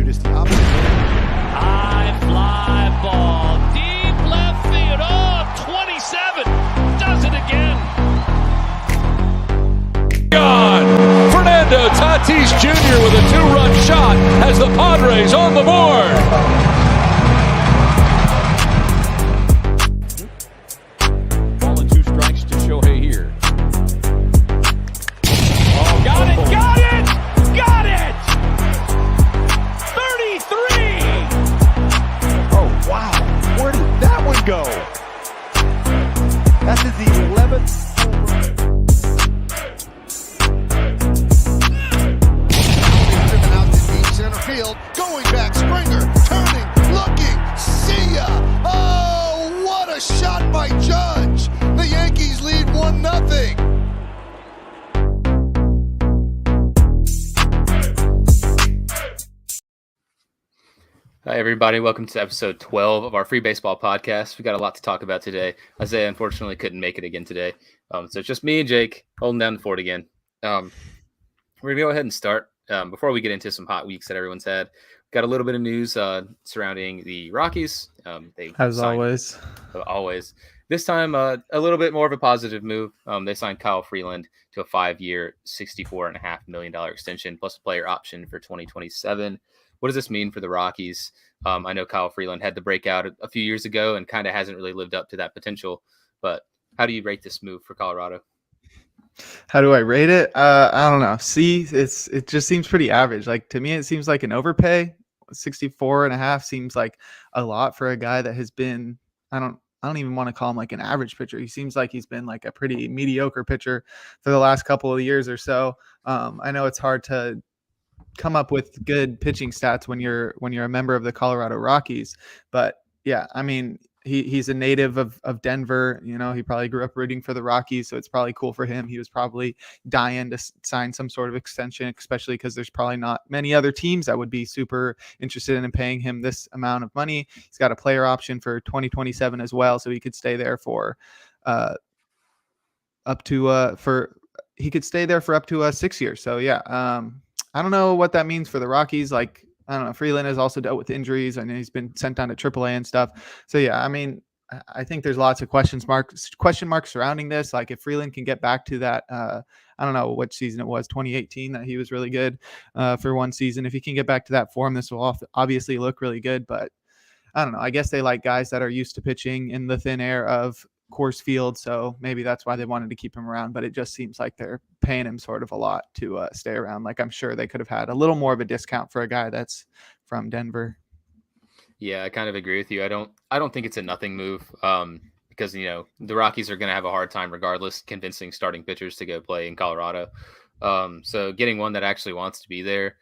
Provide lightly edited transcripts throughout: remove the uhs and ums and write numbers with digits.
dude. It's the opposite. High fly ball. Deep left field. Oh, 27. Does it again. God. Fernando Tatis Jr. with a 2-run shot has the Padres on the board. Go. That's his 11th home run. Driven out to deep center field. Going back, Springer turning, looking, see ya! Oh, what a shot by Judge! The Yankees lead 1-0. Hi, everybody. Welcome to episode 12 of our Free Baseball podcast. We got a lot to talk about today. Isaiah, unfortunately, couldn't make it again today. So it's just me and Jake holding down the fort again. We're going to go ahead and start. Before we get into some hot weeks that everyone's had, got a little bit of news surrounding the Rockies. Always. This time, a little bit more of a positive move. They signed Kyle Freeland to a 5-year, $64.5 million extension, plus a player option for 2027. What does this mean for the Rockies? I know Kyle Freeland had the breakout a few years ago and kind of hasn't really lived up to that potential. But how do you rate this move for Colorado? How do I rate it? I don't know. It just seems pretty average. Like, to me, it seems like an overpay. 64.5 seems like a lot for a guy that has been, I don't even want to call him like an average pitcher. He seems like he's been like a pretty mediocre pitcher for the last couple of years or so. I know it's hard to come up with good pitching stats when you're a member of the Colorado Rockies, but yeah, I mean, he's a native of Denver. You know, he probably grew up rooting for the Rockies, so it's probably cool for him. He was probably dying to sign some sort of extension, especially because there's probably not many other teams that would be super interested in paying him this amount of money. He's got a player option for 2027 as well, so he could stay there for up to 6 years. So yeah, I don't know what that means for the Rockies. Like, I don't know. Freeland has also dealt with injuries. I know he's been sent down to AAA and stuff. So yeah, I mean, I think there's lots of question marks surrounding this. Like, if Freeland can get back to that, I don't know what season it was, 2018, that he was really good for one season. If he can get back to that form, this will obviously look really good. But I don't know. I guess they like guys that are used to pitching in the thin air of Coors Field, so maybe that's why they wanted to keep him around. But it just seems like they're paying him sort of a lot to stay around. Like, I'm sure they could have had a little more of a discount for a guy that's from Denver. Yeah, I kind of agree with you. I don't think it's a nothing move, because, you know, the Rockies are going to have a hard time regardless convincing starting pitchers to go play in Colorado. So getting one that actually wants to be there,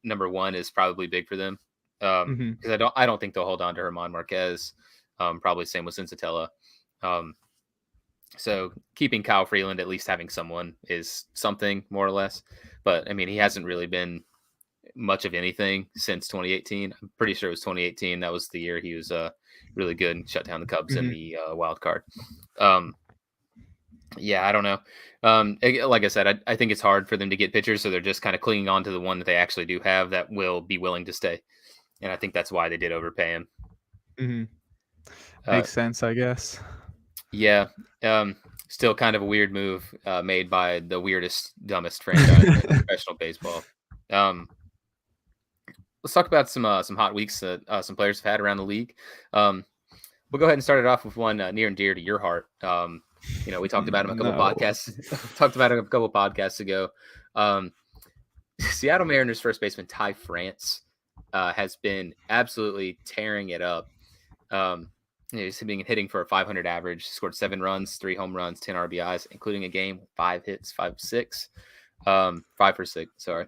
number one, is probably big for them. Because I don't think they'll hold on to German Marquez. Probably same with Sensatella. So keeping Kyle Freeland, at least having someone, is something, more or less. But I mean, he hasn't really been much of anything since 2018. I'm pretty sure it was 2018. That was the year he was really good and shut down the Cubs in the wild card. Yeah, I don't know. Like I said, I think it's hard for them to get pitchers, so they're just kind of clinging on to the one that they actually do have that will be willing to stay. And I think that's why they did overpay him. Makes sense, I guess. Yeah. Still kind of a weird move made by the weirdest, dumbest franchise in professional baseball. Let's talk about some hot weeks that some players have had around the league. We'll go ahead and start it off with one near and dear to your heart. You know, we talked about him a couple podcasts ago. Seattle Mariners first baseman Ty France has been absolutely tearing it up. He's been hitting for a 500 average, scored 7 runs, 3 home runs, 10 RBIs, including a game, 5 hits, 5 for 6. Sorry.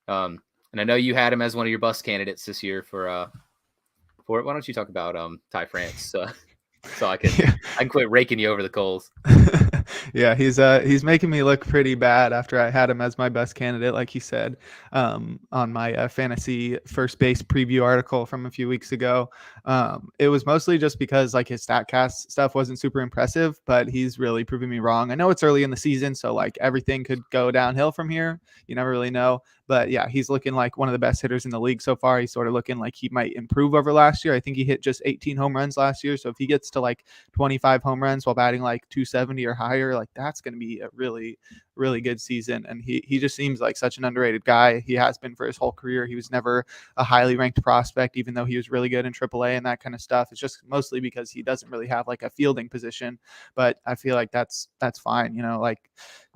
And I know you had him as one of your bust candidates this year for it. Why don't you talk about Ty France? So I can quit raking you over the coals. Yeah, he's making me look pretty bad after I had him as my best candidate, like he said, on my fantasy first base preview article from a few weeks ago. It was mostly just because like his StatCast stuff wasn't super impressive, but he's really proving me wrong. I know it's early in the season, so like everything could go downhill from here. You never really know. But yeah, he's looking like one of the best hitters in the league so far. He's sort of looking like he might improve over last year. I think he hit just 18 home runs last year. So if he gets to like 25 home runs while batting like 270 or higher, like that's going to be a really, really good season. And he just seems like such an underrated guy. He has been for his whole career. He was never a highly ranked prospect, even though he was really good in AAA and that kind of stuff. It's just mostly because he doesn't really have like a fielding position. But I feel like that's fine. You know, like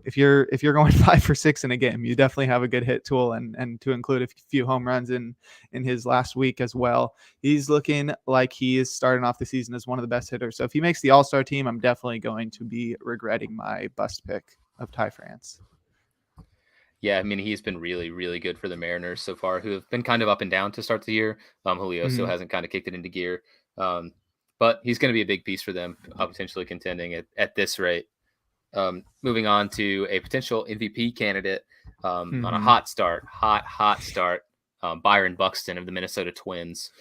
if you're going 5 for 6 in a game, you definitely have a good hit tool, and to include a few home runs in his last week as well. He's looking like he is starting off the season as one of the best hitters. So if he makes the All-Star team, I'm definitely going to be regretting my bust pick of Ty France. Yeah, I mean, he's been really, really good for the Mariners so far, who have been kind of up and down to start the year. Julio still hasn't kind of kicked it into gear. But he's going to be a big piece for them, potentially contending at this rate. Moving on to a potential MVP candidate on a hot start, Byron Buxton of the Minnesota Twins,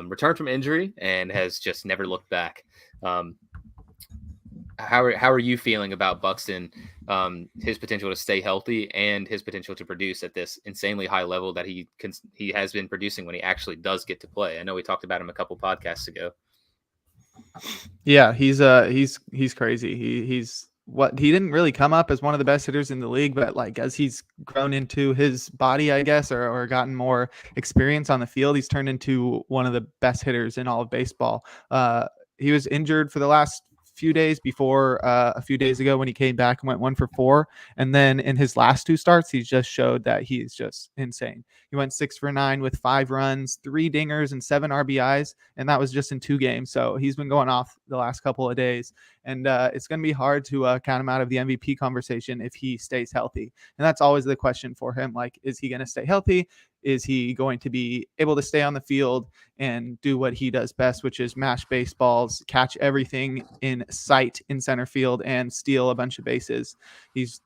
returned from injury and has just never looked back. How are you feeling about Buxton, his potential to stay healthy and his potential to produce at this insanely high level that he has been producing when he actually does get to play? I know we talked about him a couple podcasts ago. Yeah, he's crazy. He didn't really come up as one of the best hitters in the league, but like as he's grown into his body, I guess, or gotten more experience on the field, he's turned into one of the best hitters in all of baseball. He was injured for the last few days before a few days ago when he came back and went 1 for 4. And then in his last 2 starts, he just showed that he's just insane. He went 6 for 9 with 5 runs, 3 dingers, and 7 RBIs. And that was just in 2 games. So he's been going off the last couple of days. And it's going to be hard to count him out of the MVP conversation if he stays healthy. And that's always the question for him. Like, is he going to stay healthy? Is he going to be able to stay on the field and do what he does best, which is mash baseballs, catch everything in sight in center field, and steal a bunch of bases? He's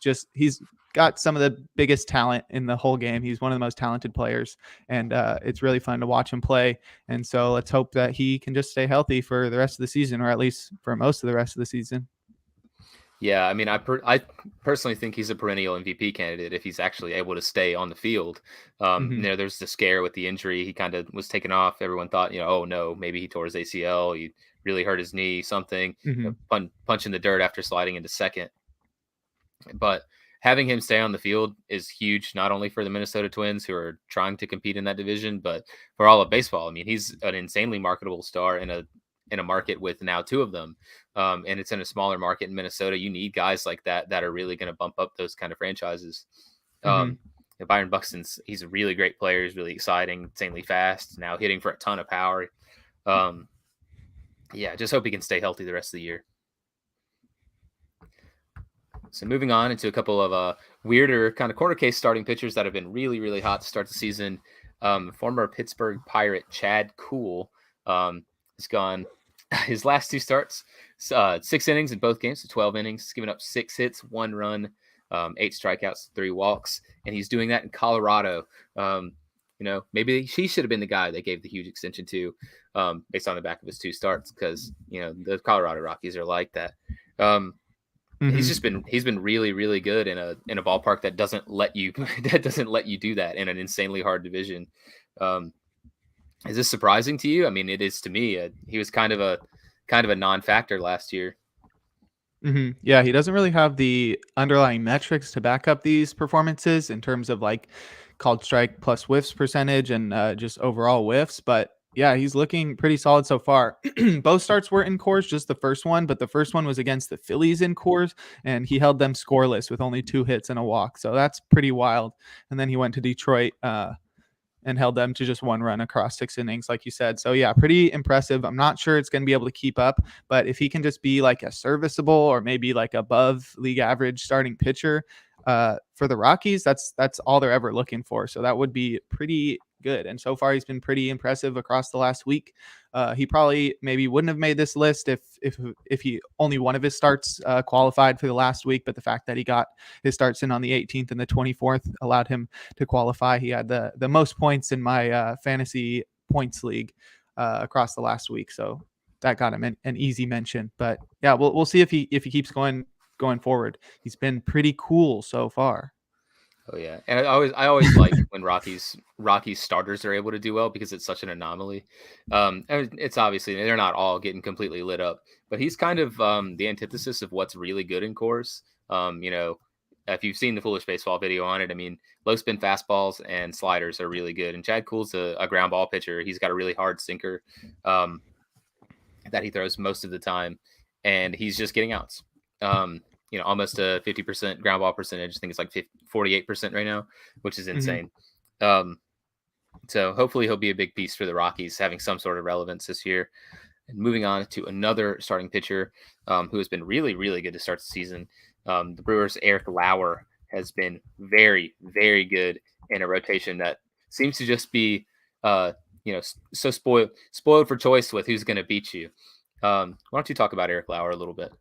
got some of the biggest talent in the whole game. He's one of the most talented players, and it's really fun to watch him play. And so let's hope that he can just stay healthy for the rest of the season, or at least for most of the rest of the season. Yeah, I mean, I personally think he's a perennial MVP candidate if he's actually able to stay on the field. You know, there's the scare with the injury. He kind of was taken off. Everyone thought, you know, oh no, maybe he tore his ACL. He really hurt his knee, something. You know, punch in the dirt after sliding into second. But having him stay on the field is huge, not only for the Minnesota Twins, who are trying to compete in that division, but for all of baseball. I mean, he's an insanely marketable star in a market with now 2 of them. And it's in a smaller market in Minnesota. You need guys like that are really going to bump up those kind of franchises. Byron Buxton's, he's a really great player. He's really exciting, insanely fast, now hitting for a ton of power. Yeah, just hope he can stay healthy the rest of the year. So moving on into a couple of weirder kind of corner case starting pitchers that have been really, really hot to start the season. Former Pittsburgh Pirate Chad Kuhl has gone his last 2 starts, 6 innings in both games, so 12 innings, giving up 6 hits, 1 run, 8 strikeouts, 3 walks, and he's doing that in Colorado. You know, maybe he should have been the guy they gave the huge extension to, based on the back of his 2 starts, because you know the Colorado Rockies are like that. He's been really, really good in a ballpark that doesn't let you do that in an insanely hard division. Is this surprising to you? I mean, it is to me. He was kind of a non-factor last year. Yeah, he doesn't really have the underlying metrics to back up these performances in terms of like called strike plus whiffs percentage and just overall whiffs. But yeah, he's looking pretty solid so far. Both starts were in Coors, just the first one, but the first one was against the Phillies in Coors, and he held them scoreless with only 2 hits and a walk. So that's pretty wild. And then he went to Detroit and held them to just 1 run across 6 innings, like you said. So yeah, pretty impressive. I'm not sure it's going to be able to keep up, but if he can just be like a serviceable or maybe like above league average starting pitcher for the Rockies, that's all they're ever looking for. So that would be pretty good. And so far he's been pretty impressive across the last week. He probably maybe wouldn't have made this list if he only one of his starts qualified for the last week, but the fact that he got his starts in on the 18th and the 24th allowed him to qualify. He had the most points in my fantasy points league across the last week, so that got him an easy mention. But yeah, we'll see if he keeps going forward. He's been pretty cool so far. Oh yeah, and I always like when Rockies starters are able to do well because it's such an anomaly. And it's obviously they're not all getting completely lit up, but he's kind of the antithesis of what's really good in Coors. If you've seen the Foolish Baseball video on it, I mean, low spin fastballs and sliders are really good. And Chad Kuhl's a ground ball pitcher. He's got a really hard sinker that he throws most of the time, and he's just getting outs. Almost a 50% ground ball percentage. I think it's like 48% right now, which is insane. So hopefully he'll be a big piece for the Rockies, having some sort of relevance this year. And moving on to another starting pitcher who has been really, really good to start the season. The Brewers' Eric Lauer has been very, very good in a rotation that seems to just be, so spoiled for choice with who's going to beat you. Why don't you talk about Eric Lauer a little bit?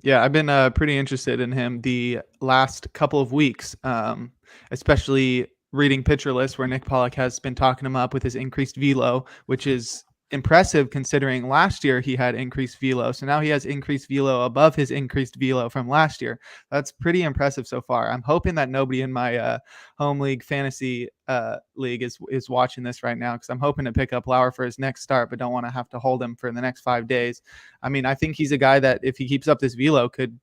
Yeah, I've been pretty interested in him the last couple of weeks, especially reading pitcher lists where Nick Pollock has been talking him up with his increased velo, which is impressive considering last year he had increased velo. So now he has increased velo above his increased velo from last year. That's pretty impressive so far. I'm hoping that nobody in my home league fantasy league is watching this right now, because I'm hoping to pick up Lauer for his next start, but don't want to have to hold him for the next 5 days. I mean, I think he's a guy that if he keeps up this velo could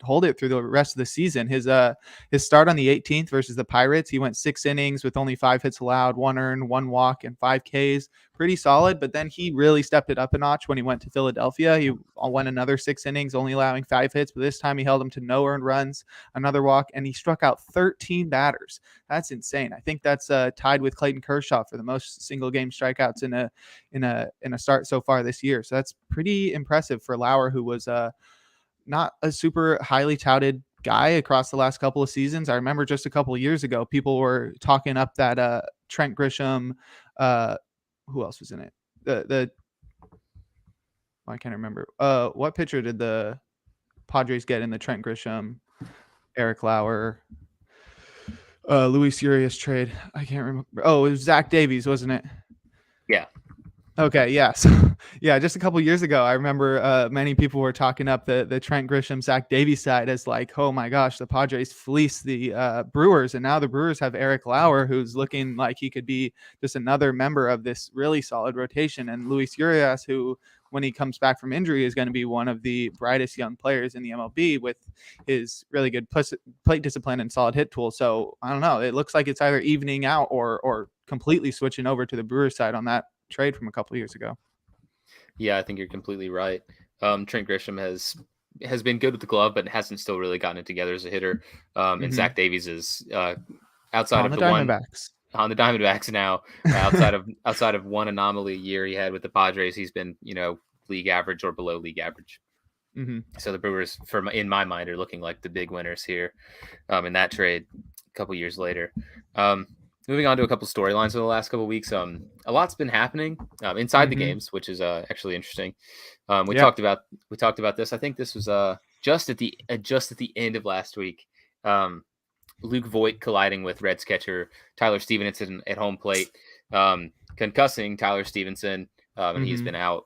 hold it through the rest of the season. His start on the 18th versus the Pirates, he went 6 innings with only 5 hits allowed, 1 earned, 1 walk, and 5 Ks. Pretty solid, but then he really stepped it up a notch when he went to Philadelphia. He went another 6 innings, only allowing 5 hits, but this time he held him to no earned runs, another walk, and he struck out 13 batters. That's insane. I think that's tied with Clayton Kershaw for the most single game strikeouts in a start so far this year. So that's pretty impressive for Lauer, who was not a super highly touted guy across the last couple of seasons. I remember just a couple of years ago, people were talking up that Trent Grisham, who else was in it? I can't remember. What pitcher did the Padres get in the Trent Grisham, Eric Lauer, Luis Urias trade? I can't remember. Oh, it was Zach Davies, wasn't it? Yeah. Okay, yeah. So, yeah, just a couple years ago, I remember many people were talking up the Trent Grisham, Zach Davies side as like, oh my gosh, the Padres fleeced the Brewers, and now the Brewers have Eric Lauer, who's looking like he could be just another member of this really solid rotation, and Luis Urias, who, when he comes back from injury, is going to be one of the brightest young players in the MLB with his really good plate discipline and solid hit tool. So I don't know. It looks like it's either evening out or completely switching over to the Brewers side on that trade from a couple of years ago. Yeah, I think you're completely right. Trent Grisham has been good with the glove, but hasn't still really gotten it together as a hitter. And Zach Davies is outside on of the Diamondbacks. On the Diamondbacks now, outside of one anomaly year he had with the Padres, he's been league average or below league average. So the Brewers, in my mind, are looking like the big winners here in that trade a couple years later. Moving on to a couple storylines for the last couple of weeks. A lot's been happening inside the games, which is actually interesting. We talked about this. I think this was just at the end of last week. Luke Voit colliding with Reds catcher Tyler Stevenson at home plate, concussing Tyler Stevenson, and he's been out.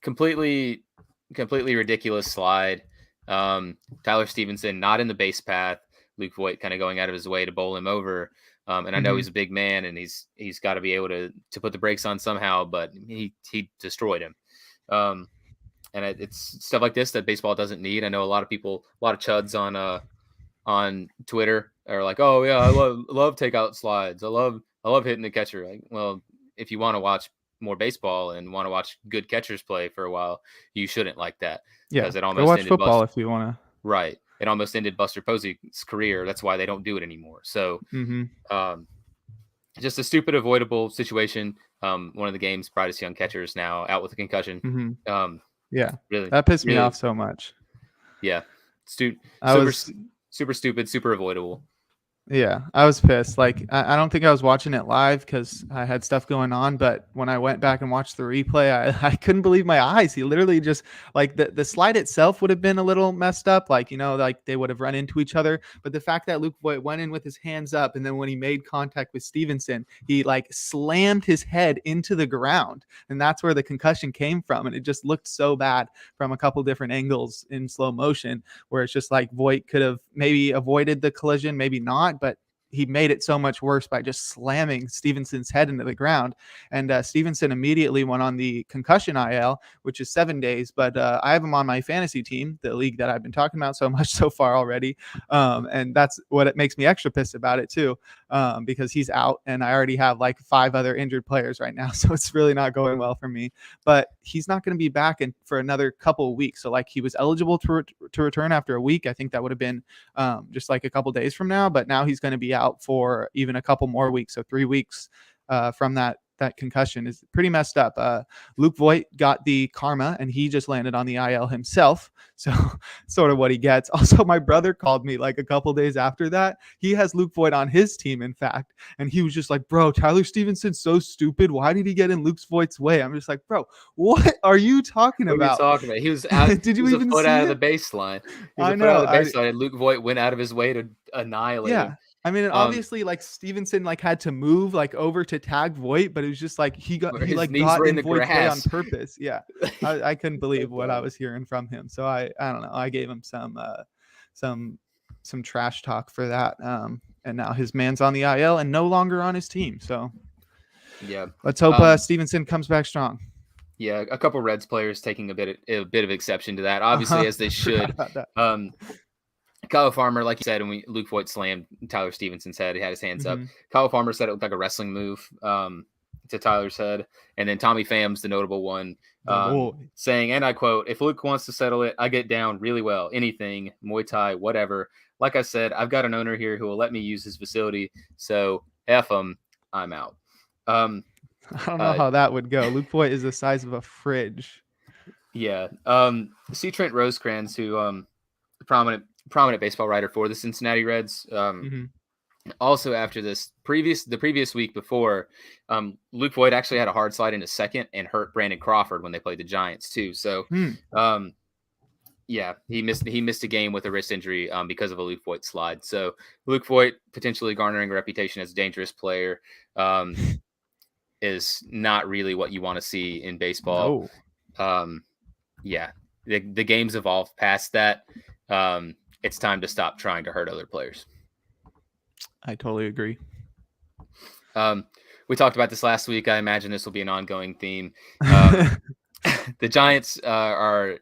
Completely ridiculous slide. Tyler Stevenson not in the base path. Luke Voit kind of going out of his way to bowl him over. And I know he's a big man and he's got to be able to put the brakes on somehow, but he destroyed him. And it's stuff like this that baseball doesn't need. I know a lot of chuds on Twitter are like, oh yeah, I love takeout slides. I love hitting the catcher. Like, well, if you want to watch more baseball and want to watch good catchers play for a while, you shouldn't like that. Yeah, because it almost watch football if you want to. Right. It almost ended Buster Posey's career. That's why they don't do it anymore. So just a stupid, avoidable situation. One of the game's brightest young catchers now out with a concussion. Yeah, really, that pissed me off so much. Yeah. Super stupid, super avoidable. Yeah, I was pissed. Like, I don't think I was watching it live because I had stuff going on. But when I went back and watched the replay, I couldn't believe my eyes. He literally just, like, the slide itself would have been a little messed up. Like, like they would have run into each other. But the fact that Luke Voit went in with his hands up, and then when he made contact with Stevenson, he like slammed his head into the ground. And that's where the concussion came from. And it just looked so bad from a couple different angles in slow motion, where it's just like Voit could have maybe avoided the collision, maybe not, but he made it so much worse by just slamming Stevenson's head into the ground. And Stevenson immediately went on the concussion IL, which is 7 days. But I have him on my fantasy team, the league that I've been talking about so much so far already. And that's what it makes me extra pissed about it too, because he's out, and I already have like 5 other injured players right now. So it's really not going well for me. But he's not going to be back for another couple of weeks. So like he was eligible to return after a week. I think that would have been just like a couple days from now. But now he's going to be out for even a couple more weeks. So 3 weeks from that concussion is pretty messed up. Luke Voit got the karma, and he just landed on the IL himself. So sort of what he gets. Also, my brother called me like a couple days after that. He has Luke Voit on his team, in fact. And he was just like, bro, Tyler Stevenson's so stupid. Why did he get in Luke Voit's way? I'm just like, bro, what are you talking What are you about? talking about? He was out. Did you he was even a foot see out it? of the baseline. He was I a foot out know. of the baseline, and Luke Voit went out of his way to annihilate him. Yeah. I mean, obviously, like Stevenson, like had to move like over to tag Voit, but it was just like he His like knees got were in in the Voigt's way on grass. purpose. Yeah, I couldn't believe what I was hearing from him. So I don't know. I gave him some trash talk for that. And now his man's on the IL and no longer on his team. So Yeah, let's hope Stevenson comes back strong. Yeah, a couple Reds players taking a bit of exception to that, obviously, as they should. Kyle Farmer, like you said, and Luke Voit slammed Tyler Stevenson's head. He had his hands up. Kyle Farmer said it looked like a wrestling move to Tyler's head. And then Tommy Pham's the notable one, saying, and I quote, "If Luke wants to settle it, I get down really well. Anything, Muay Thai, whatever. Like I said, I've got an owner here who will let me use his facility. So F him, I'm out." I don't know how that would go. Luke Voit is the size of a fridge. Yeah. See Trent Rosecrans, who prominent baseball writer for the Cincinnati Reds. Also, after the previous week before, Luke Voit actually had a hard slide into second and hurt Brandon Crawford when they played the Giants too. So, yeah, he missed a game with a wrist injury because of a Luke Voit slide. So Luke Voit potentially garnering a reputation as a dangerous player is not really what you want to see in baseball. No. Yeah, the game's evolved past that. It's time to stop trying to hurt other players. I totally agree. We talked about this last week. I imagine this will be an ongoing theme. The Giants are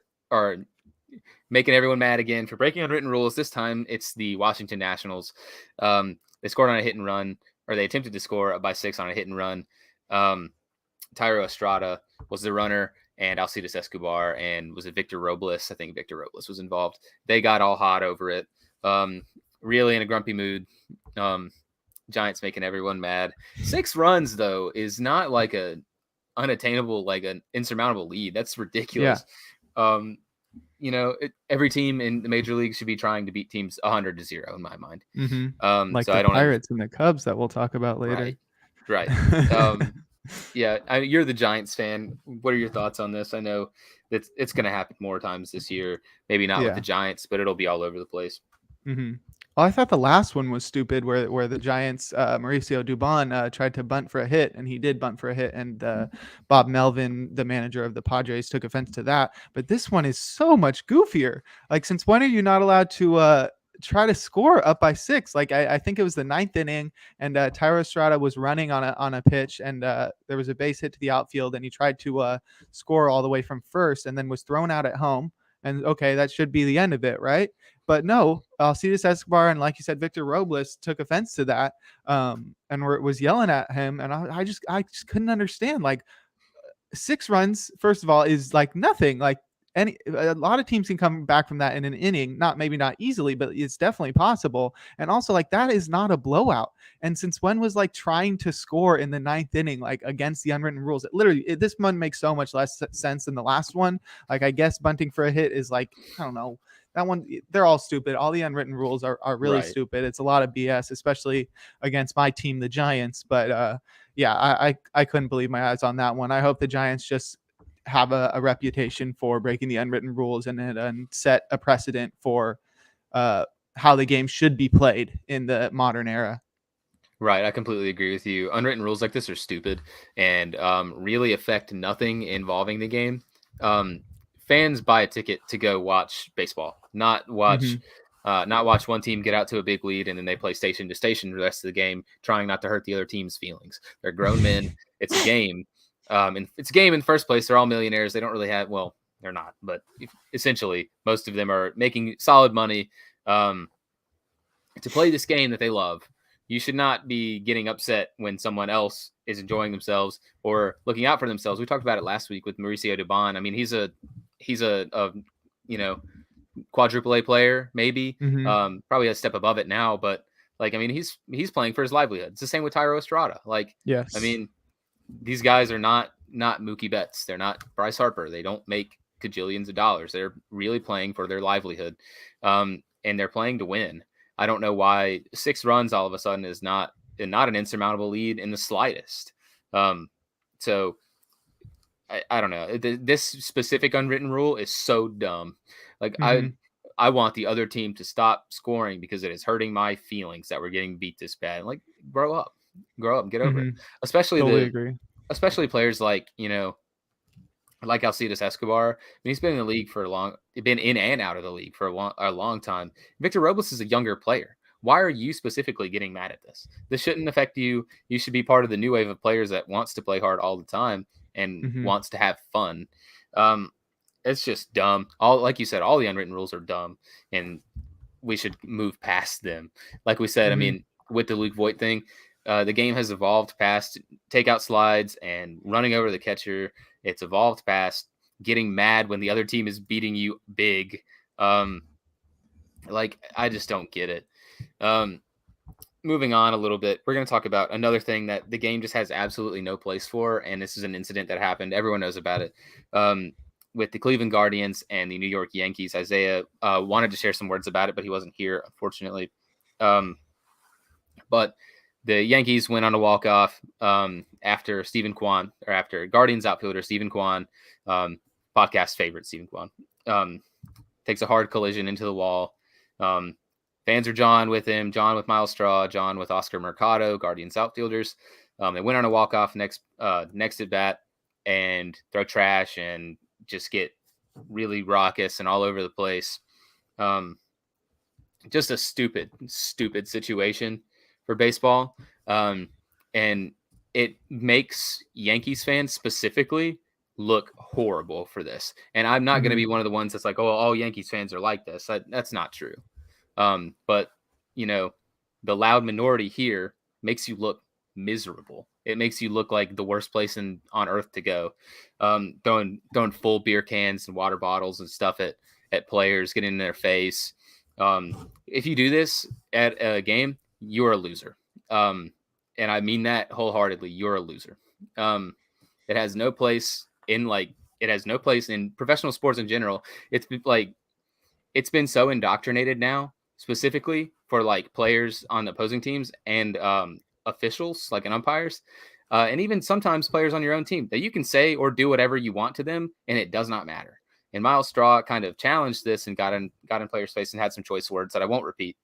making everyone mad again for breaking unwritten rules. This time it's the Washington Nationals. They scored on a hit and run, or they attempted to score by 6 on a hit and run. Thairo Estrada was the runner, and Alcides Escobar, and was it Victor Robles? I think Victor Robles was involved. They got all hot over it. Really in a grumpy mood. Giants making everyone mad. 6 runs, though, is not like a unattainable, like an insurmountable lead. That's ridiculous. Yeah. Every team in the major league should be trying to beat teams 100-0 in my mind. Like so the Pirates and the Cubs that we'll talk about later. Right. Yeah, you're the Giants fan. What are your thoughts on this? I know that it's going to happen more times this year. Maybe not with the Giants, but it'll be all over the place. Well, I thought the last one was stupid, where the Giants, Mauricio Dubon, tried to bunt for a hit, and he did bunt for a hit, and Bob Melvin, the manager of the Padres, took offense to that. But this one is so much goofier. Like, since when are you not allowed to try to score up by 6? Like, I think it was the 9th inning, and Thairo Estrada was running on a pitch, and there was a base hit to the outfield, and he tried to score all the way from first, and then was thrown out at home. And okay, that should be the end of it, right? But no, Alcides Escobar and, like you said, Victor Robles took offense to that, and was yelling at him, and I just couldn't understand. Like, 6 runs, first of all, is like nothing. Like, a lot of teams can come back from that in an inning, maybe not easily, but it's definitely possible. And also, like, that is not a blowout. And since when was like trying to score in the 9th inning, like, against the unwritten rules? This one makes so much less sense than the last one. Like, I guess bunting for a hit is like, I don't know, that one, they're all stupid. All the unwritten rules are really Right. stupid. It's a lot of BS, especially against my team, the Giants. But yeah, I couldn't believe my eyes on that one. I hope the Giants just have a reputation for breaking the unwritten rules and set a precedent for how the game should be played in the modern era. Right, I completely agree with you. Unwritten rules like this are stupid and really affect nothing involving the game. Fans buy a ticket to go watch baseball, not watch one team get out to a big lead and then they play station to station the rest of the game, trying not to hurt the other team's feelings. They're grown men. It's a game. And it's a game in the first place. They're all millionaires. They don't really have, well, they're not, but essentially most of them are making solid money to play this game that they love. You should not be getting upset when someone else is enjoying themselves or looking out for themselves. We talked about it last week with Mauricio Dubon. I mean, he's a quadruple A player, maybe, probably a step above it now, but like, I mean, he's playing for his livelihood. It's the same with Thairo Estrada. Like, Yes. I mean, these guys are not Mookie Betts. They're not Bryce Harper. They don't make gajillions of dollars. They're really playing for their livelihood. And they're playing to win. I don't know why 6 runs all of a sudden is not an insurmountable lead in the slightest. So I don't know. This specific unwritten rule is so dumb. Like I want the other team to stop scoring because it is hurting my feelings that we're getting beat this bad. Like, grow up, and get over it. Especially players like, like Alcides Escobar. I mean, he's been in the league been in and out of the league for a long time. Victor Robles is a younger player. Why are you specifically getting mad at this? This shouldn't affect you. You should be part of the new wave of players that wants to play hard all the time and wants to have fun. It's just dumb. Like you said, all the unwritten rules are dumb, and we should move past them. Like we said, I mean, with the Luke Voigt thing, the game has evolved past takeout slides and running over the catcher. It's evolved past getting mad when the other team is beating you big. Like, I just don't get it. Moving on a little bit, we're going to talk about another thing that the game just has absolutely no place for, and this is an incident that happened. Everyone knows about it. With the Cleveland Guardians and the New York Yankees. Isaiah wanted to share some words about it, but he wasn't here, unfortunately. But the Yankees went on a walk-off after Guardians outfielder Stephen Kwan, podcast favorite Stephen Kwan, takes a hard collision into the wall. Fans are John with him, John with Miles Straw, John with Oscar Mercado, Guardians outfielders. They went on a walk-off next at bat and throw trash and just get really raucous and all over the place. Just a stupid situation for baseball. And it makes Yankees fans specifically look horrible for this. And I'm not going to be one of the ones that's like, oh, all Yankees fans are like this. That's not true. But the loud minority here makes you look miserable. It makes you look like the worst place on earth to go. Throwing full beer cans and water bottles and stuff at players, getting in their face. If you do this at a game, you're a loser. And I mean that wholeheartedly. You're a loser. It has no place in professional sports in general. It's been so indoctrinated now, specifically for like players on opposing teams and officials, like umpires, and even sometimes players on your own team, that you can say or do whatever you want to them, and it does not matter. And Miles Straw kind of challenged this and got in players' face and had some choice words that I won't repeat.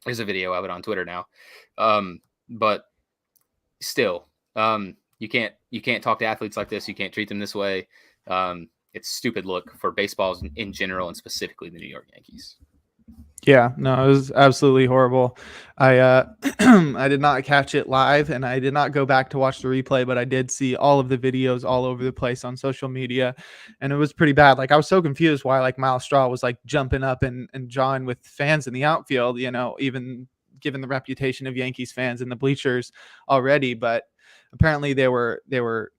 There's a video of it on Twitter now, but still, you can't talk to athletes like this. You can't treat them this way. It's a stupid look for baseballs in general, and specifically the New York Yankees. Yeah, no, it was absolutely horrible. I I did not catch it live, and I did not go back to watch the replay, but I did see all of the videos all over the place on social media, and it was pretty bad. Like, I was so confused why like Miles Straw was like jumping up and jawing with fans in the outfield, even given the reputation of Yankees fans in the bleachers already. But apparently they were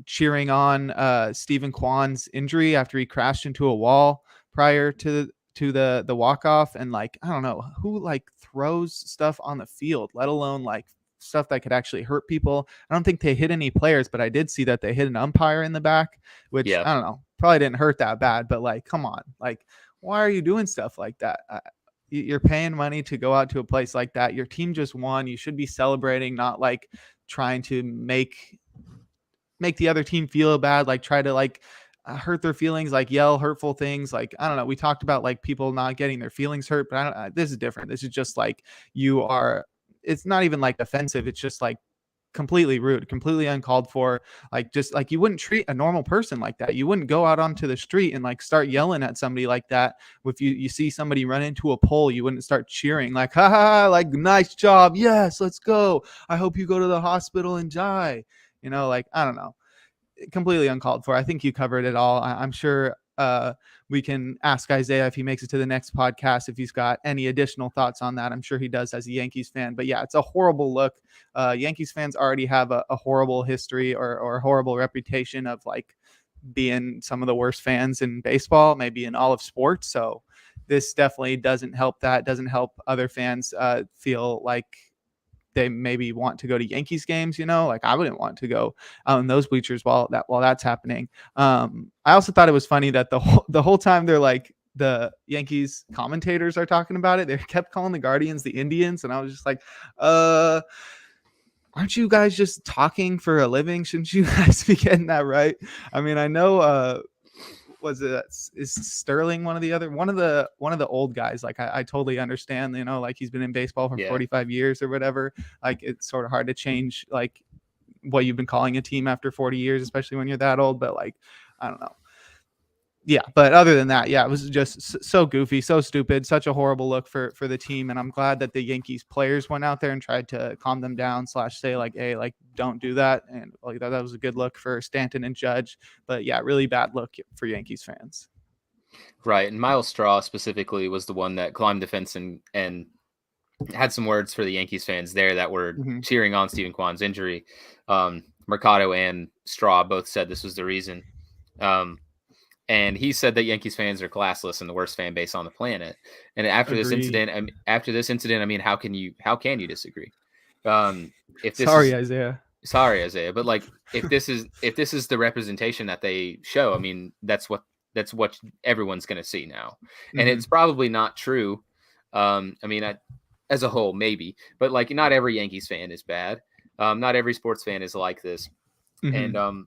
cheering on Stephen Kwan's injury after he crashed into a wall prior to the walk-off, and like, I don't know who like throws stuff on the field, let alone like stuff that could actually hurt people. I don't think they hit any players, but I did see that they hit an umpire in the back, which I don't know, probably didn't hurt that bad, but like, come on, like, why are you doing stuff like that? You're paying money to go out to a place like that. Your team just won. You should be celebrating, not like trying to make the other team feel bad, like try to like hurt their feelings, like yell hurtful things. Like, I don't know. We talked about like people not getting their feelings hurt, but this is different. This is just like it's not even like offensive. It's just like completely rude, completely uncalled for. Like, just like you wouldn't treat a normal person like that. You wouldn't go out onto the street and like start yelling at somebody like that. If you see somebody run into a pole, you wouldn't start cheering like, ha ha, like, nice job, yes, let's go, I hope you go to the hospital and die. Like, I don't know, completely uncalled for. I think you covered it all. I'm sure we can ask Isaiah if he makes it to the next podcast if he's got any additional thoughts on that. I'm sure he does as a Yankees fan. But yeah, it's a horrible look. Yankees fans already have a horrible history or a horrible reputation of like being some of the worst fans in baseball, maybe in all of sports. So this definitely doesn't help that. Doesn't help other fans feel like they maybe want to go to Yankees games, like I wouldn't want to go in those bleachers while that's happening. I also thought it was funny that the whole time they're like, the Yankees commentators are talking about it, they kept calling the Guardians the Indians. And I was just like, aren't you guys just talking for a living? Shouldn't you guys be getting that right? I mean, I know, is Sterling one of the old guys? Like I totally understand, like he's been in baseball for 45 years or whatever. Like it's sort of hard to change like what you've been calling a team after 40 years, especially when you're that old. But like, I don't know. Yeah, but other than that, yeah, it was just so goofy, so stupid, such a horrible look for the team. And I'm glad that the Yankees players went out there and tried to calm them down / say like, hey, like, don't do that. And like that was a good look for Stanton and Judge. But yeah, really bad look for Yankees fans. Right. And Miles Straw specifically was the one that climbed the fence and had some words for the Yankees fans there that were cheering on Stephen Kwan's injury. Mercado and Straw both said this was the reason. And he said that Yankees fans are classless and the worst fan base on the planet. And after this incident, I mean, how can you disagree? Isaiah. Sorry, Isaiah. But like, if this is the representation that they show, I mean, that's what everyone's going to see now. And it's probably not true. I mean, as a whole, maybe, but like, not every Yankees fan is bad. Not every sports fan is like this. And,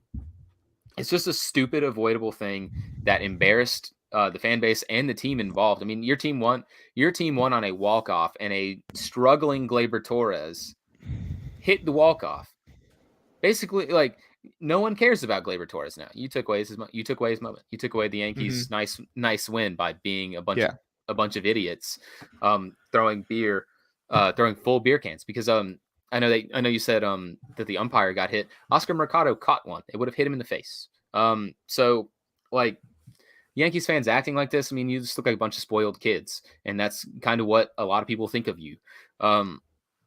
it's just a stupid, avoidable thing that embarrassed the fan base and the team involved. I mean, your team won on a walk-off, and a struggling Gleyber Torres hit the walk-off. Basically, like, no one cares about Gleyber Torres now. You took away his moment. You took away the Yankees' nice win by being a bunch of idiots throwing full beer cans. Because I know you said that the umpire got hit. Oscar Mercado caught one. It would have hit him in the face. So like, Yankees fans acting like this, I mean, you just look like a bunch of spoiled kids, and that's kind of what a lot of people think of you.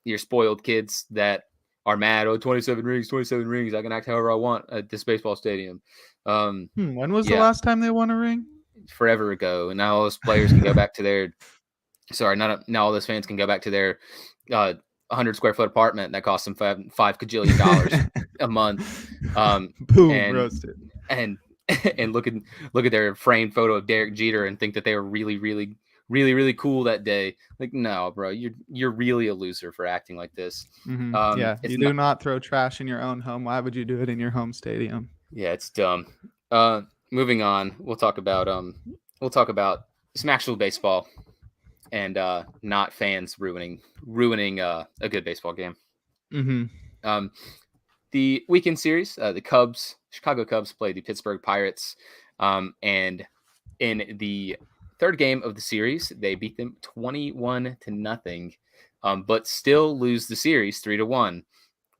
You're spoiled kids that are mad. 27 rings. I can act however I want at this baseball stadium. When was the last time they won a ring? Forever ago, and now all those players can go back to their. Now all those fans can go back to their 100 square foot apartment that costs them $5 kajillion a month. Boom, and, roasted. And look at their framed photo of Derek Jeter and think that they were really, really, really, really cool that day. Like, no, bro, you're really a loser for acting like this. You do not throw trash in your own home. Why would you do it in your home stadium? Yeah, it's dumb. Moving on, we'll talk about some actual baseball. And not fans ruining a good baseball game. The weekend series, the Chicago Cubs played the Pittsburgh Pirates, and in the third game of the series, they beat them 21-0, but still lose the series 3-1.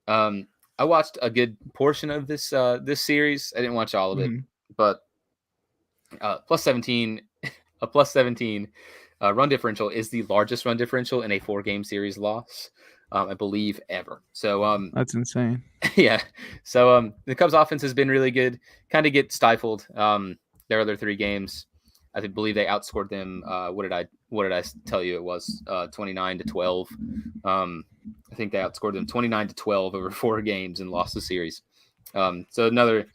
I watched a good portion of this series. I didn't watch all of it, but plus 17 run differential is the largest run differential in a 4-game series loss, I believe, ever. So that's insane. Yeah. So the Cubs offense has been really good. Kind of get stifled. Their other 3 games, I believe they outscored them. What did I tell you? It was 29-12. I think they outscored them 29-12 over 4 games and lost the series. So another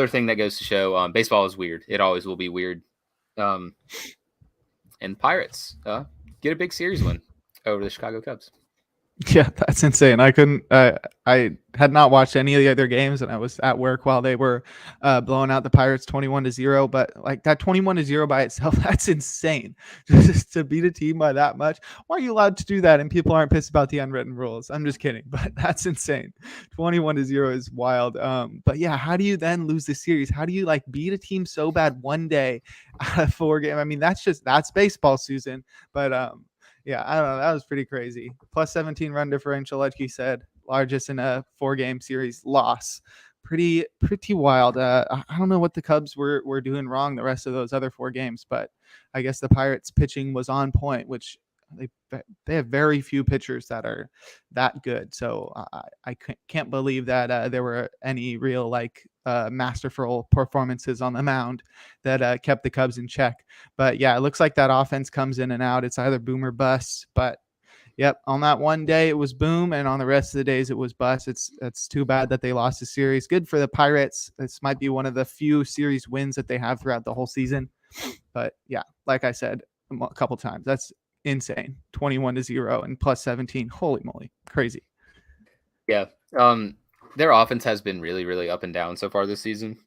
thing that goes to show baseball is weird. It always will be weird. and Pirates get a big series win over the Chicago Cubs. Yeah, that's insane. I had not watched any of the other games, and I was at work while they were blowing out the Pirates 21-0. But like that 21-0 by itself, that's insane. Just to beat a team by that much. Why are you allowed to do that? And people aren't pissed about the unwritten rules. I'm just kidding, but that's insane. 21-0 is wild. But yeah, how do you then lose the series? How do you like beat a team so bad one day out of 4 games? I mean, that's baseball, Susan. But yeah, I don't know. That was pretty crazy. Plus 17 run differential, like you said, largest in a 4-game series loss. Pretty wild. I don't know what the Cubs were doing wrong the rest of those other 4 games, but I guess the Pirates pitching was on point, which they have very few pitchers that are that good. So I can't believe that there were any real masterful performances on the mound that kept the Cubs in check. But yeah, it looks like that offense comes in and out. It's either boom or bust. But yep, on that one day it was boom, and on the rest of the days it was bust. It's too bad that they lost the series. Good for the Pirates. This might be one of the few series wins that they have throughout the whole season. But yeah, like I said a couple times, that's insane. 21-0 and plus 17. Holy moly, crazy. Yeah. Their offense has been really, really up and down so far this season.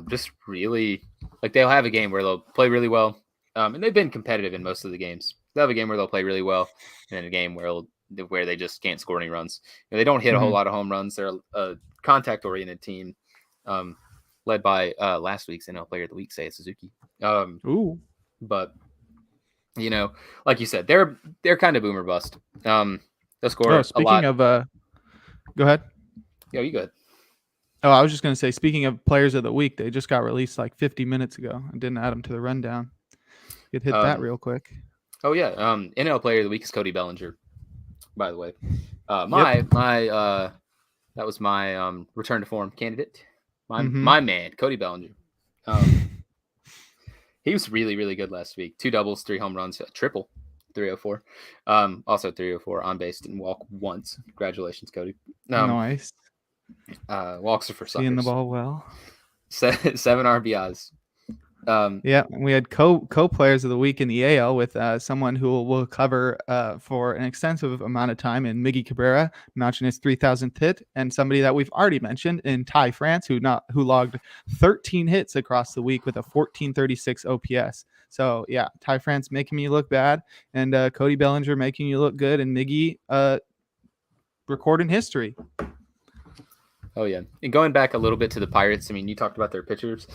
Just really, like, they'll have a game where they'll play really well, and they've been competitive in most of the games. They'll have a game where they'll play really well, and then a game where they just can't score any runs. They don't hit a whole lot of home runs. They're a contact-oriented team, led by last week's NL Player of the Week, Seiya Suzuki. But like you said, they're kind of boomer bust. They'll score a lot. Go ahead. Yeah, you go ahead. Oh, I was just going to say, speaking of players of the week, they just got released like 50 minutes ago. I didn't add them to the rundown. You could hit that real quick. Oh yeah. NL Player of the Week is Cody Bellinger, by the way. That was my return to form candidate. My man, Cody Bellinger. He was really, really good last week. 2 doubles, 3 home runs, a triple, 304. Also 304 on base, didn't walk once. Congratulations, Cody. Nice. Walks are for suckers. Seeing the ball well. 7 RBIs. Yeah, we had co-players of the week in the AL with someone who will cover for an extensive amount of time in Miggy Cabrera, notching his 3,000th hit, and somebody that we've already mentioned in Ty France, who logged 13 hits across the week with a 1436 OPS. So yeah, Ty France making me look bad, and Cody Bellinger making you look good, and Miggy recording history. Oh, yeah. And going back a little bit to the Pirates, I mean, you talked about their pitchers.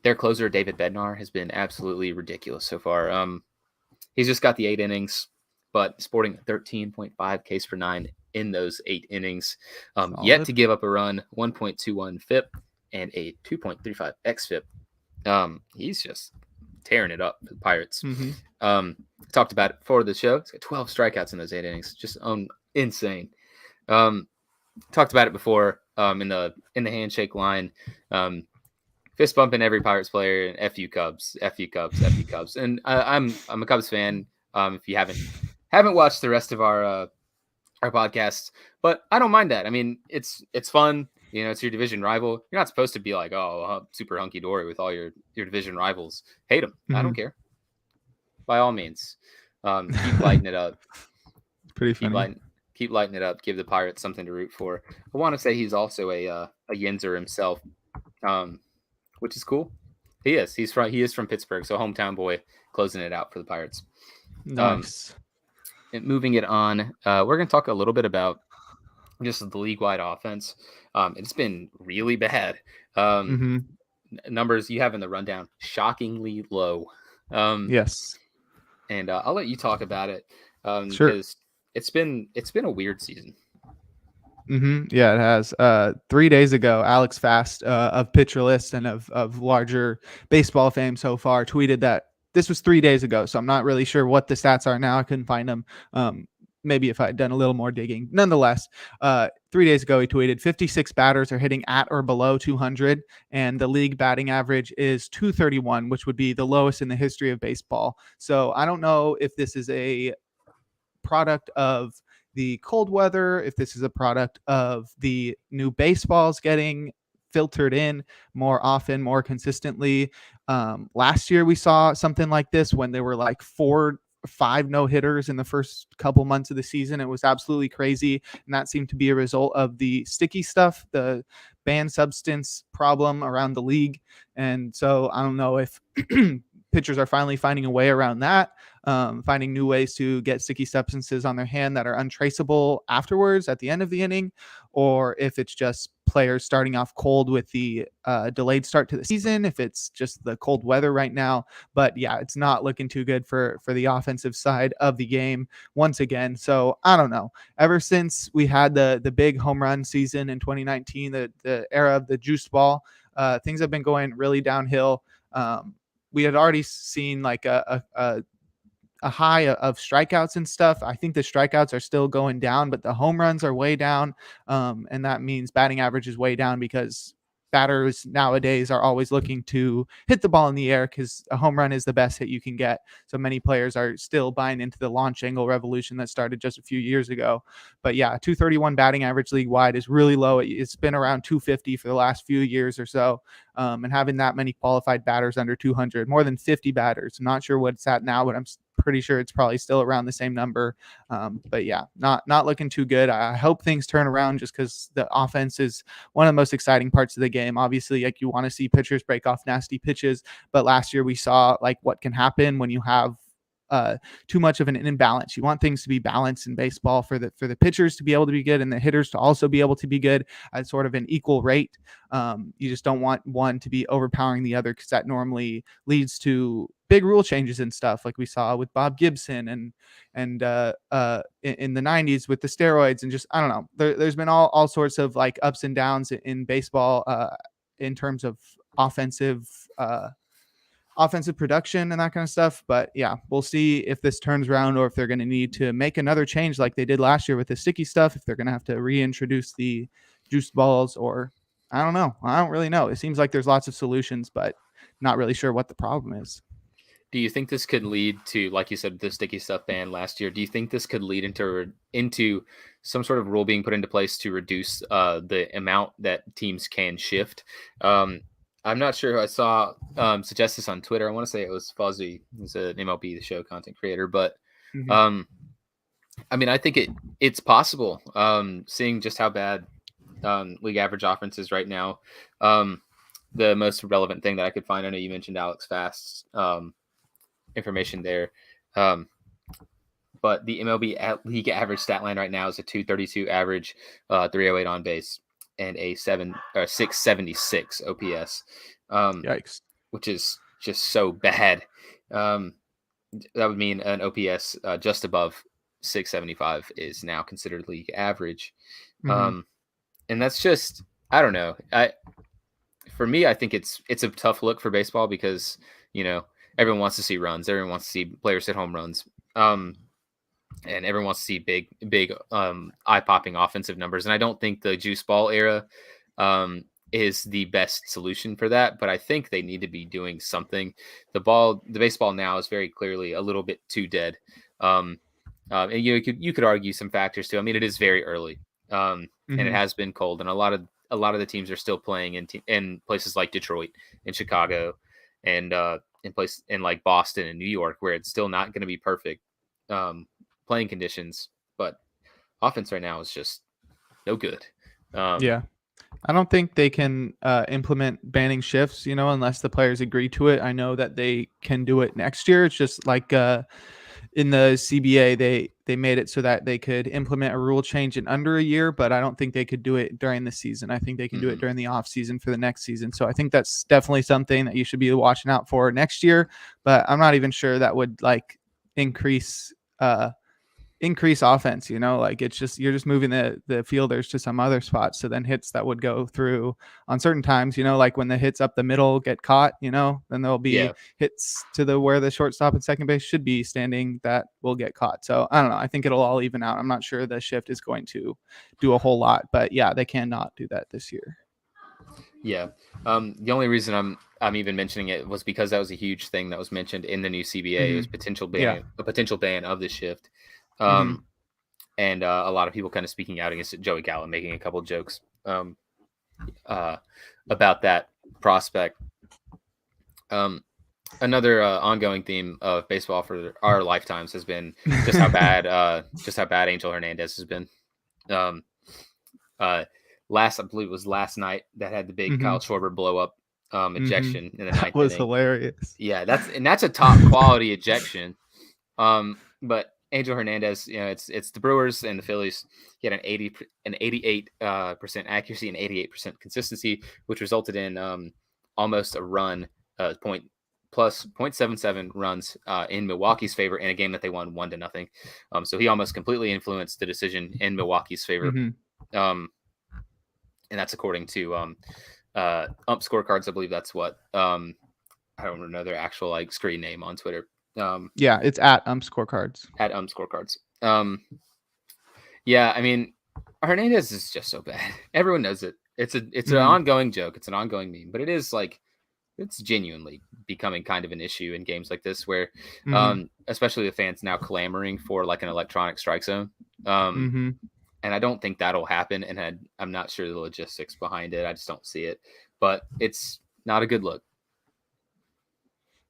Their closer, David Bednar, has been absolutely ridiculous so far. He's just got the 8 innings, but sporting 13.5 Ks per 9 in those 8 innings. Yet to give up a run, 1.21 FIP, and a 2.35 xFIP. He's just tearing it up for the Pirates. Talked about it before the show. He's got 12 strikeouts in those 8 innings. Just insane. Talked about it before. In the handshake line, fist bumping every Pirates player, and F you Cubs, F you Cubs, F you Cubs. And I'm a Cubs fan. If you haven't watched the rest of our podcasts, but I don't mind that. I mean, it's fun. It's your division rival. You're not supposed to be like, super hunky dory with all your division rivals. Hate them. I don't care. By all means, keep lighting it up. Pretty funny. Keep lighting it up. Give the Pirates something to root for. I want to say he's also a Yinzer himself, which is cool. He is. He is from Pittsburgh, so hometown boy, closing it out for the Pirates. Nice. And moving it on, we're going to talk a little bit about just the league-wide offense. It's been really bad. Numbers you have in the rundown, shockingly low. Yes. And I'll let you talk about it. Sure. Because it's been a weird season. Yeah, it has. 3 days ago, Alex Fast of Pitcher List and of larger baseball fame so far tweeted that this was 3 days ago. So I'm not really sure what the stats are now. I couldn't find them. Maybe if I had done a little more digging. Nonetheless, 3 days ago, he tweeted 56 batters are hitting at or below 200, and the league batting average is 231, which would be the lowest in the history of baseball. So I don't know if this is a product of the cold weather, if this is a product of the new baseballs getting filtered in more often, more consistently. Last year we saw something like this when there were like 4-5 no-hitters in the first couple months of the season. It was absolutely crazy, and that seemed to be a result of the sticky stuff, the banned substance problem around the league. And so I don't know if pitchers are finally finding a way around that, finding new ways to get sticky substances on their hand that are untraceable afterwards at the end of the inning, or if it's just players starting off cold with the delayed start to the season, if it's just the cold weather right now. But yeah, it's not looking too good for the offensive side of the game once again. So I don't know. Ever since we had the big home run season in 2019, the era of the juice ball, things have been going really downhill. We had already seen like a high of strikeouts and stuff. I think the strikeouts are still going down, but the home runs are way down. And that means batting average is way down because batters nowadays are always looking to hit the ball in the air because a home run is the best hit you can get. So many players are still buying into the launch angle revolution that started just a few years ago. But yeah, 231 batting average league wide is really low. It's been around 250 for the last few years or so. And having that many qualified batters under 200, more than 50 batters. I'm not sure what it's at now, but I'm pretty sure it's probably still around the same number. But yeah, not looking too good. I hope things turn around just because the offense is one of the most exciting parts of the game. Obviously, like you want to see pitchers break off nasty pitches, but last year we saw like what can happen when you have too much of an imbalance. You want things to be balanced in baseball for the pitchers to be able to be good and the hitters to also be able to be good at sort of an equal rate. You just don't want one to be overpowering the other because that normally leads to big rule changes and stuff like we saw with Bob Gibson and in the 90s with the steroids and just, I don't know, there's been all sorts of like ups and downs in baseball in terms of offensive production and that kind of stuff. But yeah, we'll see if this turns around or if they're going to need to make another change like they did last year with the sticky stuff, if they're going to have to reintroduce the juice balls, or I don't know. I don't really know. It seems like there's lots of solutions, but not really sure what the problem is. Do you think this could lead to, like you said, the sticky stuff ban last year? Do you think this could lead into some sort of rule being put into place to reduce the amount that teams can shift? I'm not sure who I saw suggest this on Twitter. I want to say it was Fuzzy. He's an MLB The Show content creator. But, I mean, I think it's possible, seeing just how bad league average offense is right now. The most relevant thing that I could find, I know you mentioned Alex Fast's information there. But the MLB league average stat line right now is a 232 average, 308 on base, and a 676 OPS. Yikes. Which is just so bad. That would mean an OPS just above 675 is now considered league average. And that's just, I don't know. For me, I think it's a tough look for baseball because, you know, everyone wants to see runs. Everyone wants to see players hit home runs. And everyone wants to see big eye-popping offensive numbers. And I don't think the juice ball era is the best solution for that, but I think they need to be doing something. The baseball now is very clearly a little bit too dead. And you could argue some factors too. I mean, it is very early, and it has been cold, and a lot of the teams are still playing in places like Detroit and Chicago, and in like Boston and New York, where it's still not going to be perfect playing conditions. But offense right now is just no good. Yeah. I don't think they can implement banning shifts, unless the players agree to it. I know that they can do it next year. It's just like in the CBA, they made it so that they could implement a rule change in under a year, but I don't think they could do it during the season. I think they can do it during the off season for the next season. So I think that's definitely something that you should be watching out for next year, but I'm not even sure that would like increase offense, like it's just, you're just moving the fielders to some other spots. So then hits that would go through on certain times, like when the hits up the middle get caught, then there'll be hits to where the shortstop and second base should be standing that will get caught. So I don't know. I think it'll all even out. I'm not sure the shift is going to do a whole lot, but yeah, they cannot do that this year. Yeah. The only reason I'm even mentioning it was because that was a huge thing that was mentioned in the new CBA. It was a potential ban of the shift. And a lot of people kind of speaking out against it. Joey Gallo making a couple of jokes. about that prospect. Another ongoing theme of baseball for our lifetimes has been just how bad Angel Hernandez has been. I believe it was last night that had the big Kyle Schwarber blow up ejection in the ninth That was inning. hilarious. Yeah, that's a top quality ejection. But Angel Hernandez, it's the Brewers and the Phillies. He had an 88% accuracy and 88% consistency, which resulted in almost a run, plus 0.77 runs in Milwaukee's favor in a game that they won 1-0. So he almost completely influenced the decision in Milwaukee's favor. And that's according to ump scorecards. I believe that's what I don't know their actual screen name on Twitter. Yeah, it's at ump scorecards. At ump scorecards. Yeah, I mean, Hernandez is just so bad. Everyone knows it. It's an ongoing joke. It's an ongoing meme, but it is it's genuinely becoming kind of an issue in games like this where, especially the fans now clamoring for an electronic strike zone. And I don't think that'll happen. And I'm not sure the logistics behind it. I just don't see it, but it's not a good look.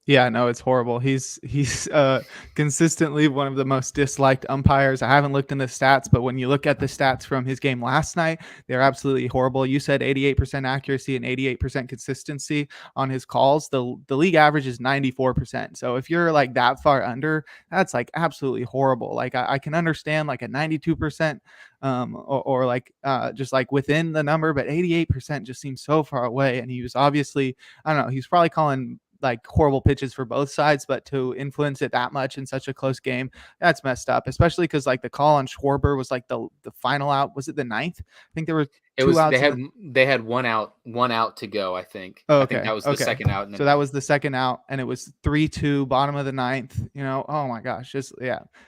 Yeah, no, it's horrible. He's consistently one of the most disliked umpires. I haven't looked into stats, but when you look at the stats from his game last night, they're absolutely horrible. You said 88% accuracy and 88% consistency on his calls. The league average is 94%. So if you're that far under, that's absolutely horrible. I can understand a 92%, or just within the number, but 88% just seems so far away. And he was obviously, I don't know, he's probably calling horrible pitches for both sides, but to influence it that much in such a close game, that's messed up, especially because the call on Schwarber was the final out. Was it the ninth? I think there were two outs. They had one out to go, I think. Oh, okay. I think that was the second out. So that was the second out, and it was 3-2, bottom of the ninth. Oh my gosh,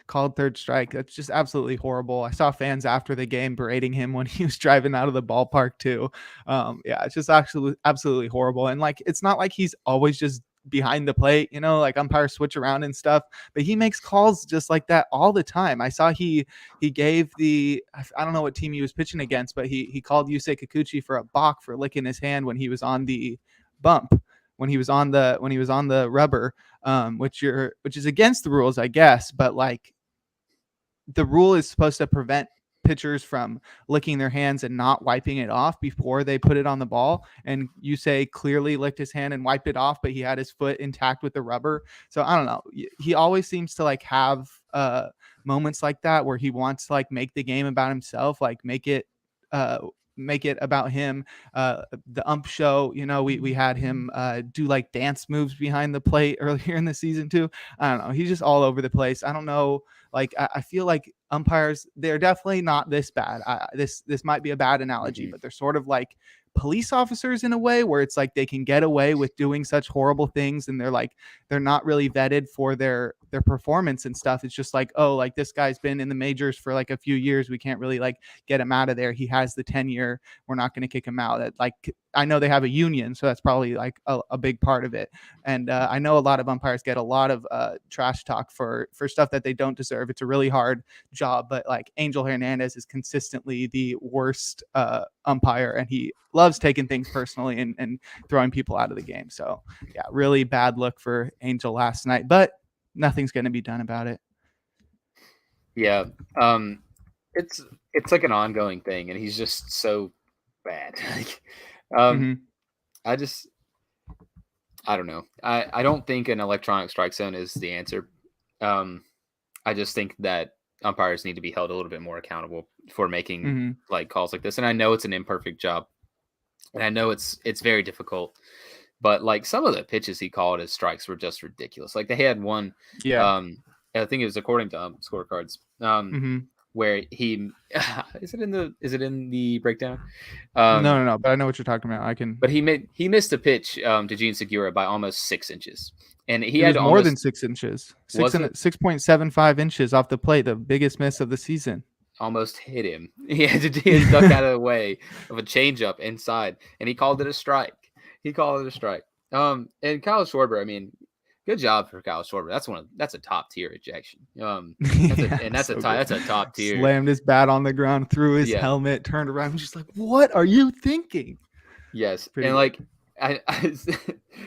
called third strike. That's just absolutely horrible. I saw fans after the game berating him when he was driving out of the ballpark too. It's just absolutely horrible. And it's not like he's always just behind the plate, umpires switch around and stuff, but he makes calls just like that all the time. I saw he gave I don't know what team he was pitching against, but he called Yusei Kikuchi for a balk for licking his hand when he was on the bump, when he was on the rubber, which is against the rules, I guess, but the rule is supposed to prevent pitchers from licking their hands and not wiping it off before they put it on the ball. And Yusei clearly licked his hand and wiped it off, but he had his foot intact with the rubber. So I don't know. He always seems to have moments like that where he wants to make the game about himself, make it about him. The ump show, we had him do dance moves behind the plate earlier in the season too. I don't know. He's just all over the place. I don't know. I feel like umpires, they're definitely not this bad. This might be a bad analogy, but they're sort of like police officers in a way, where it's they can get away with doing such horrible things, and they're not really vetted for their performance and stuff. It's just this guy's been in the majors for a few years. We can't really get him out of there. He has the tenure. We're not going to kick him out. That I know they have a union, so that's probably a big part of it. And I know a lot of umpires get a lot of trash talk for stuff that they don't deserve. It's a really hard job, but Angel Hernandez is consistently the worst umpire, and he loves taking things personally and throwing people out of the game. So yeah, really bad look for Angel last night, but nothing's going to be done about it. Yeah. It's an ongoing thing, and he's just so bad. I don't know. I don't think an electronic strike zone is the answer. I just think that umpires need to be held a little bit more accountable for making calls like this. And I know it's an imperfect job, and I know it's very difficult, but some of the pitches he called as strikes were just ridiculous. They had one, I think it was according to scorecards, where he is it in the breakdown? No, but I know what you're talking about. But he missed a pitch to Gene Segura by almost 6 inches, and he had more almost, than 6 inches, 6.75 inches off the plate, the biggest miss of the season. Almost hit him. He had duck out of the way of a changeup inside, and he called it a strike. And Kyle Schwarber, I mean, good job for Kyle Schwarber. That's a top tier ejection. That's a top tier. Slammed his bat on the ground, threw his helmet, turned around, and just what are you thinking? Yes, Pretty and good. like I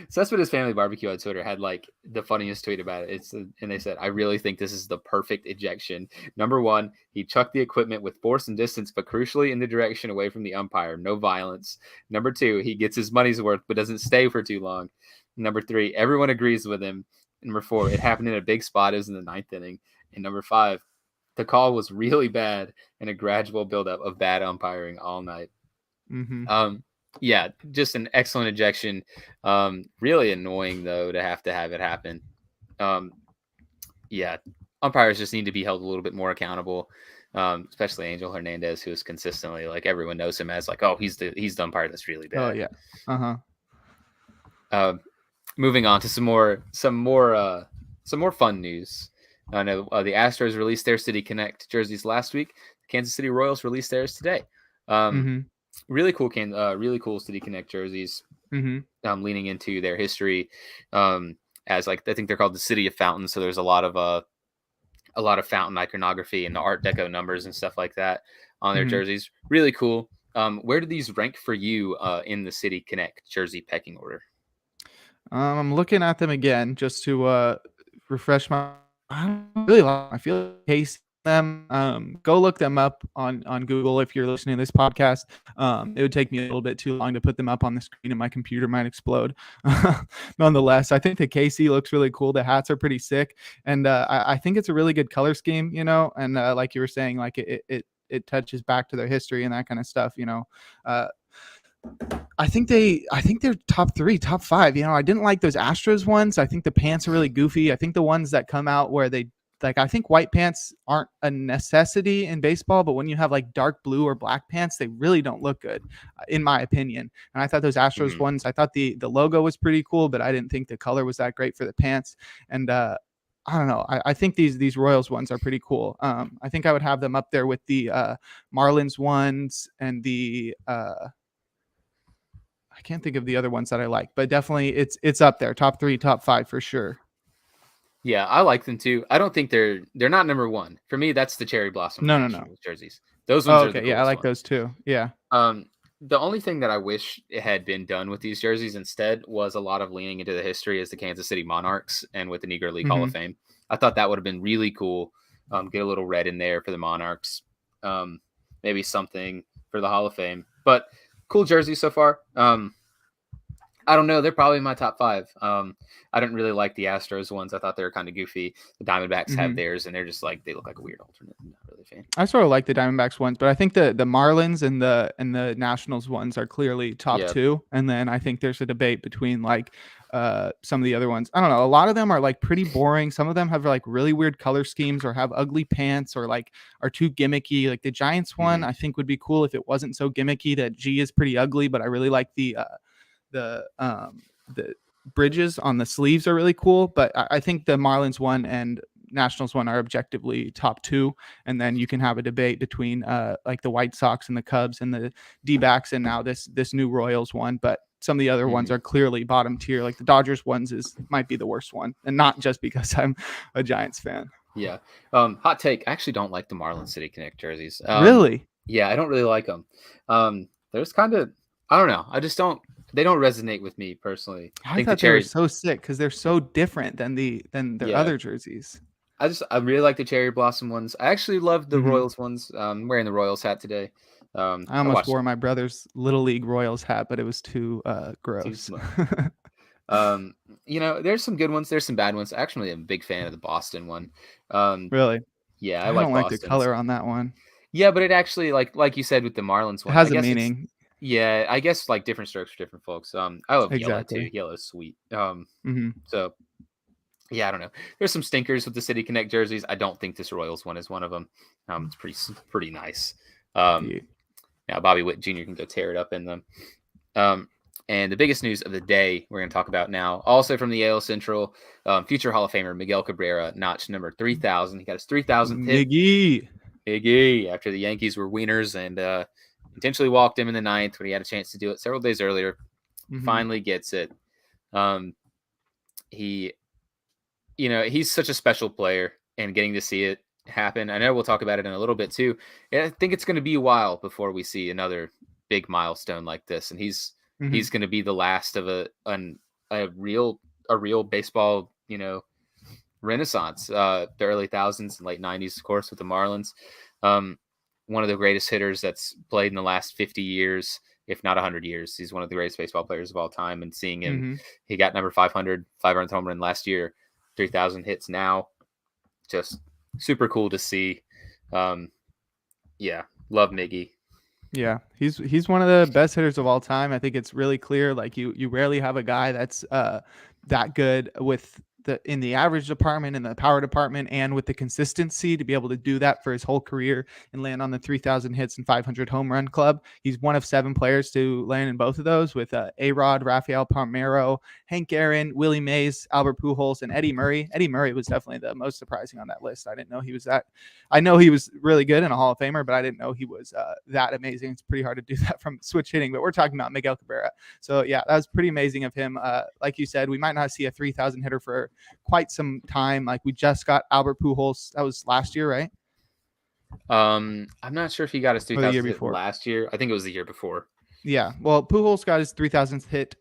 Cespedes Family Barbecue on Twitter had like the funniest tweet about it. And they said, "I really think this is the perfect ejection. Number one, he chucked the equipment with force and distance, but crucially in the direction away from the umpire. No violence. Number two, he gets his money's worth, but doesn't stay for too long. Number three, everyone agrees with him. Number four, it happened in a big spot. It was in the ninth inning. And number five, the call was really bad and a gradual buildup of bad umpiring all night." Mm-hmm. Yeah, just an excellent ejection. Really annoying though to have it happen. Yeah, umpires just need to be held a little bit more accountable. Especially Angel Hernandez, who is consistently, like, everyone knows him as like, oh, he's the umpire that's really bad. Oh yeah. Moving on to some more fun news. I know the Astros released their City Connect jerseys last week. The Kansas City Royals released theirs today. Really cool City Connect jerseys. Leaning into their history, as like I think they're called the City of Fountains. So there's a lot of fountain iconography and the Art Deco numbers and stuff like that on their jerseys. Really cool. Where do these rank for you in the City Connect jersey pecking order? I'm looking at them again just to refresh my. I don't really like. I feel like Casey them. Go look them up on Google if you're listening to this podcast. It would take me a little bit too long to put them up on the screen, and my computer might explode. Nonetheless, I think the KC looks really cool. The hats are pretty sick, and I think it's a really good color scheme. And like you were saying, like it touches back to their history and that kind of stuff. I think they're top 3, top 5. I didn't like those Astros ones. I think the pants are really goofy. I think the ones that come out where they like, I think white pants aren't a necessity in baseball, but when you have like dark blue or black pants, they really don't look good, in my opinion. And I thought those Astros ones, I thought the logo was pretty cool, but I didn't think the color was that great for the pants. And I don't know. I think these Royals ones are pretty cool. I think I would have them up there with the Marlins ones and the I can't think of the other ones that I like, but definitely it's up there, top 3, top 5 for sure. Yeah, I like them too. I don't think they're not number 1 for me. That's the Cherry Blossom No. jerseys. Those ones are Okay, the yeah, I like ones. those too. Yeah. The only thing that I wish it had been done with these jerseys instead was a lot of leaning into the history as the Kansas City Monarchs and with the Negro League Hall of Fame. I thought that would have been really cool. Get a little red in there for the Monarchs. Maybe something for the Hall of Fame. But cool jerseys so far. I don't know. They're probably my top 5. I didn't really like the Astros ones. I thought they were kind of goofy. The Diamondbacks have theirs, and they're just like, they look like a weird alternate. I'm not really a fan. I sort of like the Diamondbacks ones, but I think the Marlins and the Nationals ones are clearly top 2. And then I think there's a debate between like some of the other ones. I don't know. A lot of them are like pretty boring. Some of them have like really weird color schemes or have ugly pants or like are too gimmicky. Like the Giants one, I think would be cool if it wasn't so gimmicky. That G is pretty ugly, but I really like the bridges on the sleeves are really cool. But I think the Marlins one and Nationals one are objectively top 2, and then you can have a debate between like the White Sox and the Cubs and the D-backs and now this new Royals one. But some of the other ones are clearly bottom tier. Like the Dodgers ones might be the worst one, and not just because I'm a Giants fan. Yeah. Hot take. I actually don't like the Marlins City Connect jerseys. Really? Yeah, I don't really like them. There's kind of, I don't know. They don't resonate with me personally. I thought they were so sick because they're so different than their other jerseys. I really like the Cherry Blossom ones. I actually love the Royals ones. I'm wearing the Royals hat today. I almost wore my brother's Little League Royals hat, but it was too gross. There's some good ones. There's some bad ones. Actually, I'm a big fan of the Boston one. Really? Yeah, I don't like the color on that one. Yeah, but it actually, like you said with the Marlins one, it has a meaning. Yeah, I guess like different strokes for different folks. I love yellow too. Yellow's sweet. So yeah, I don't know. There's some stinkers with the City Connect jerseys. I don't think this Royals one is one of them. It's pretty nice. Now Bobby Witt Jr. can go tear it up in them. And the biggest news of the day we're going to talk about now, also from the AL Central, future Hall of Famer Miguel Cabrera notched number 3,000. He got his 3,000th hit. Miggy, after the Yankees were wieners and intentionally walked him in the 9th when he had a chance to do it several days earlier. Finally gets it. He's such a special player, and getting to see it happen. I know we'll talk about it in a little bit too. I think it's going to be a while before we see another big milestone like this, and he's he's going to be the last of a real baseball, renaissance. The early thousands and late 90s, of course, with the Marlins. One of the greatest hitters that's played in the last 50 years, if not 100 years. He's one of the greatest baseball players of all time. And seeing him, he got number 500, 500th home run last year, 3,000 hits now. Just super cool to see. Love Miggy. Yeah, he's one of the best hitters of all time. I think it's really clear. Like you rarely have a guy that's that good with in the average department, in the power department, and with the consistency to be able to do that for his whole career and land on the 3,000 hits and 500 home run club. He's one of 7 players to land in both of those, with A-Rod, Rafael Palmeiro, Hank Aaron, Willie Mays, Albert Pujols, and Eddie Murray. Eddie Murray was definitely the most surprising on that list. I didn't know he was that. I know he was really good and a Hall of Famer, but I didn't know he was that amazing. It's pretty hard to do that from switch hitting, but we're talking about Miguel Cabrera. So yeah, that was pretty amazing of him. Like you said, we might not see a 3,000 hitter for quite some time. Like we just got Albert Pujols. That was last year, right? I'm not sure if he got his 3,000 hit last year. I think it was the year before. Yeah. Well, Pujols got his 3,000th hit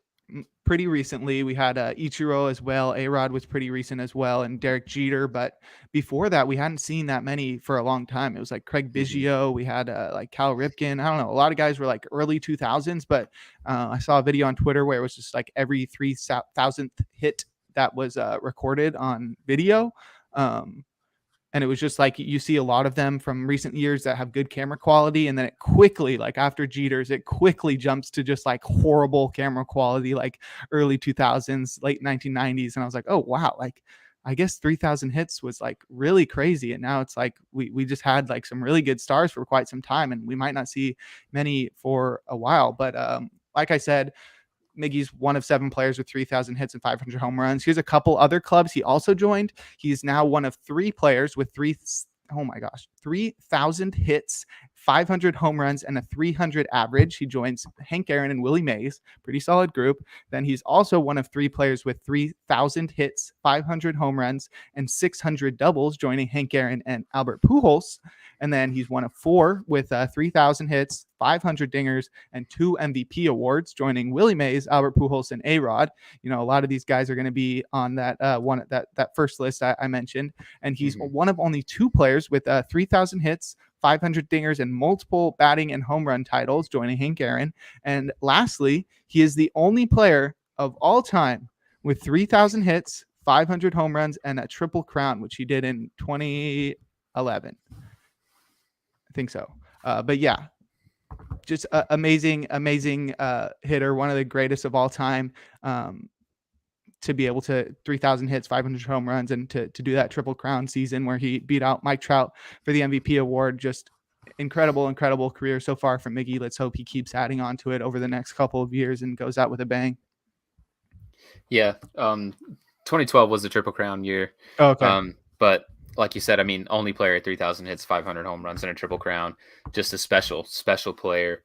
pretty recently. We had Ichiro as well. A-Rod was pretty recent as well, and Derek Jeter. But before that, we hadn't seen that many for a long time. It was like Craig Biggio. We had like Cal Ripken. I don't know. A lot of guys were like early 2000s, but I saw a video on Twitter where it was just like every 3,000th hit that was recorded on video. And it was just like you see a lot of them from recent years that have good camera quality. And then it quickly, like after Jeter's, it quickly jumps to just like horrible camera quality, like early 2000s, late 1990s. And I was like, oh, wow. Like, I guess 3,000 hits was like really crazy. And now it's like we just had like some really good stars for quite some time. And we might not see many for a while. But like I said, Miggy's one of 7 players with 3,000 hits and 500 home runs. Here's a couple other clubs he also joined. He's now one of 3 players with 3,000 hits, 500 home runs, and a 300 average. He joins Hank Aaron and Willie Mays. Pretty solid group. Then he's also one of 3 players with 3,000 hits, 500 home runs, and 600 doubles, joining Hank Aaron and Albert Pujols. And then he's one of 4 with 3,000 hits, 500 dingers, and 2 MVP awards, joining Willie Mays, Albert Pujols, and A-Rod. You know, a lot of these guys are going to be on that that first list I mentioned. And he's one of only 2 players with 3,000 hits, 500 dingers, and multiple batting and home run titles, joining Hank Aaron. And lastly, he is the only player of all time with 3,000 hits, 500 home runs, and a triple crown, which he did in 2011. I think so. But yeah, just amazing hitter, one of the greatest of all time. To be able to 3,000 hits, 500 home runs, and to do that triple crown season where he beat out Mike Trout for the MVP award. Just incredible career so far from Miggy. Let's hope he keeps adding on to it over the next couple of years and goes out with a bang. Yeah. 2012 was the triple crown year. Oh, okay. But like you said, I mean, only player at 3,000 hits, 500 home runs, and a triple crown. Just a special player.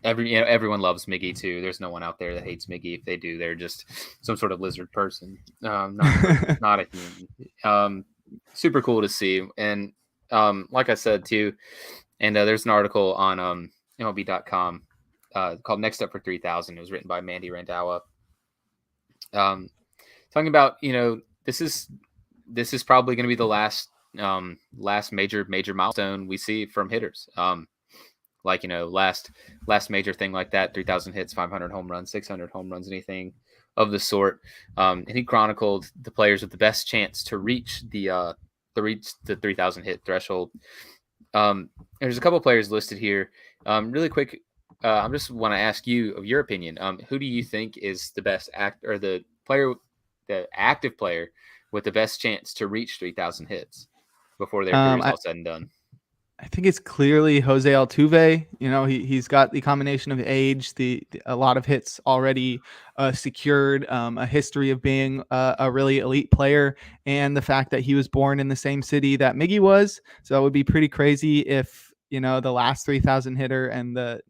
Everyone loves Miggy too. There's no one out there that hates Miggy. If they do, they're just some sort of lizard person, not a human. Super cool to see. And like I said too, and there's an article on MLB.com called "Next Up for 3,000." It was written by Mandy Randawa, talking about this is probably going to be the last major milestone we see from hitters. Last major thing like that, 3,000 hits, 500 home runs, 600 home runs, anything of the sort. And he chronicled the players with the best chance to reach the 3,000 hit threshold. There's a couple players listed here. Really quick, I just want to ask you of your opinion. Who do you think is the best the active player with the best chance to reach 3,000 hits before their career is all said and done? I think it's clearly Jose Altuve. He's got the combination of age, a lot of hits already secured, a history of being a really elite player, and the fact that he was born in the same city that Miggy was. So it would be pretty crazy if the last 3,000 hitter and the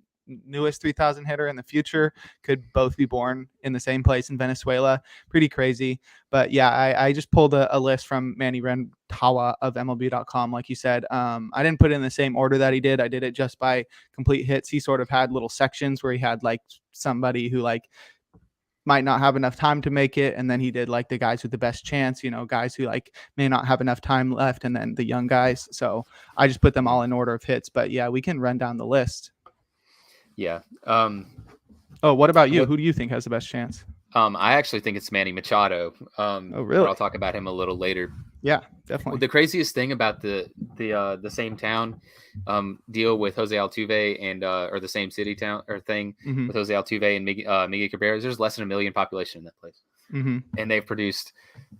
newest 3,000 hitter in the future could both be born in the same place in Venezuela. Pretty crazy. But yeah, I just pulled a list from Manny Rentawa of MLB.com. Like you said, I didn't put it in the same order that he did. I did it just by complete hits. He sort of had little sections where he had like somebody who like might not have enough time to make it, and then he did like the guys with the best chance, guys who like may not have enough time left, and then the young guys. So I just put them all in order of hits. But yeah, we can run down the list. Yeah. What about you? Who do you think has the best chance? I actually think it's Manny Machado. Oh, really? I'll talk about him a little later. Yeah, definitely. The craziest thing about the same town deal with Jose Altuve and or the same city town or thing with Jose Altuve and Miggy Cabrera, there's less than 1 million population in that place, and they've produced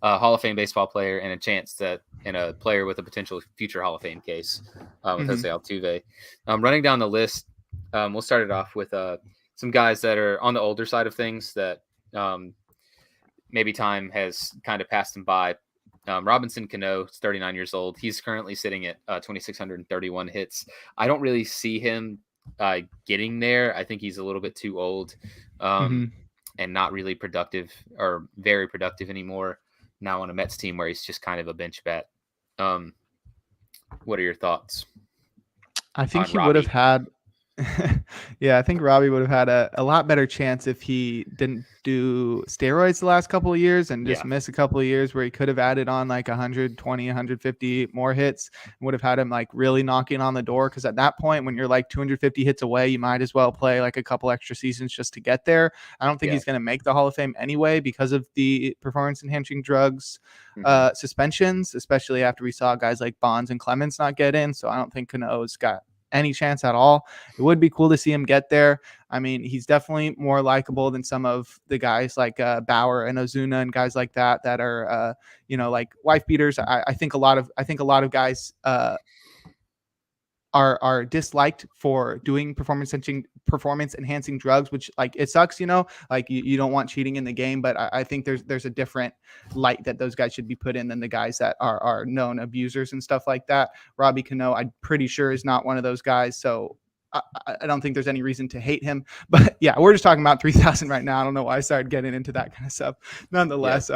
a Hall of Fame baseball player and a player with a potential future Hall of Fame case with Jose Altuve. Running down the list, we'll start it off with some guys that are on the older side of things that maybe time has kind of passed them by. Robinson Cano is 39 years old. He's currently sitting at 2,631 hits. I don't really see him getting there. I think he's a little bit too old and not really productive or very productive anymore now on a Mets team where he's just kind of a bench bat. What are your thoughts? I think he would have had I think Robbie would have had a lot better chance if he didn't do steroids the last couple of years and just miss a couple of years where he could have added on like 120, 150 more hits, would have had him like really knocking on the door. Because at that point, when you're like 250 hits away, you might as well play like a couple extra seasons just to get there. I don't think he's going to make the Hall of Fame anyway because of the performance enhancing drugs suspensions, especially after we saw guys like Bonds and Clemens not get in. So I don't think Cano's got any chance at all. It would be cool to see him get there. I mean, he's definitely more likable than some of the guys like Bauer and Ozuna and guys like that are like wife beaters. I think a lot of guys are disliked for doing performance enhancing drugs, which like it sucks, like you don't want cheating in the game, but I think there's a different light that those guys should be put in than the guys that are known abusers and stuff like that. Robbie Cano, I'm pretty sure is not one of those guys. So I don't think there's any reason to hate him, but yeah, we're just talking about 3,000 right now. I don't know why I started getting into that kind of stuff. Nonetheless,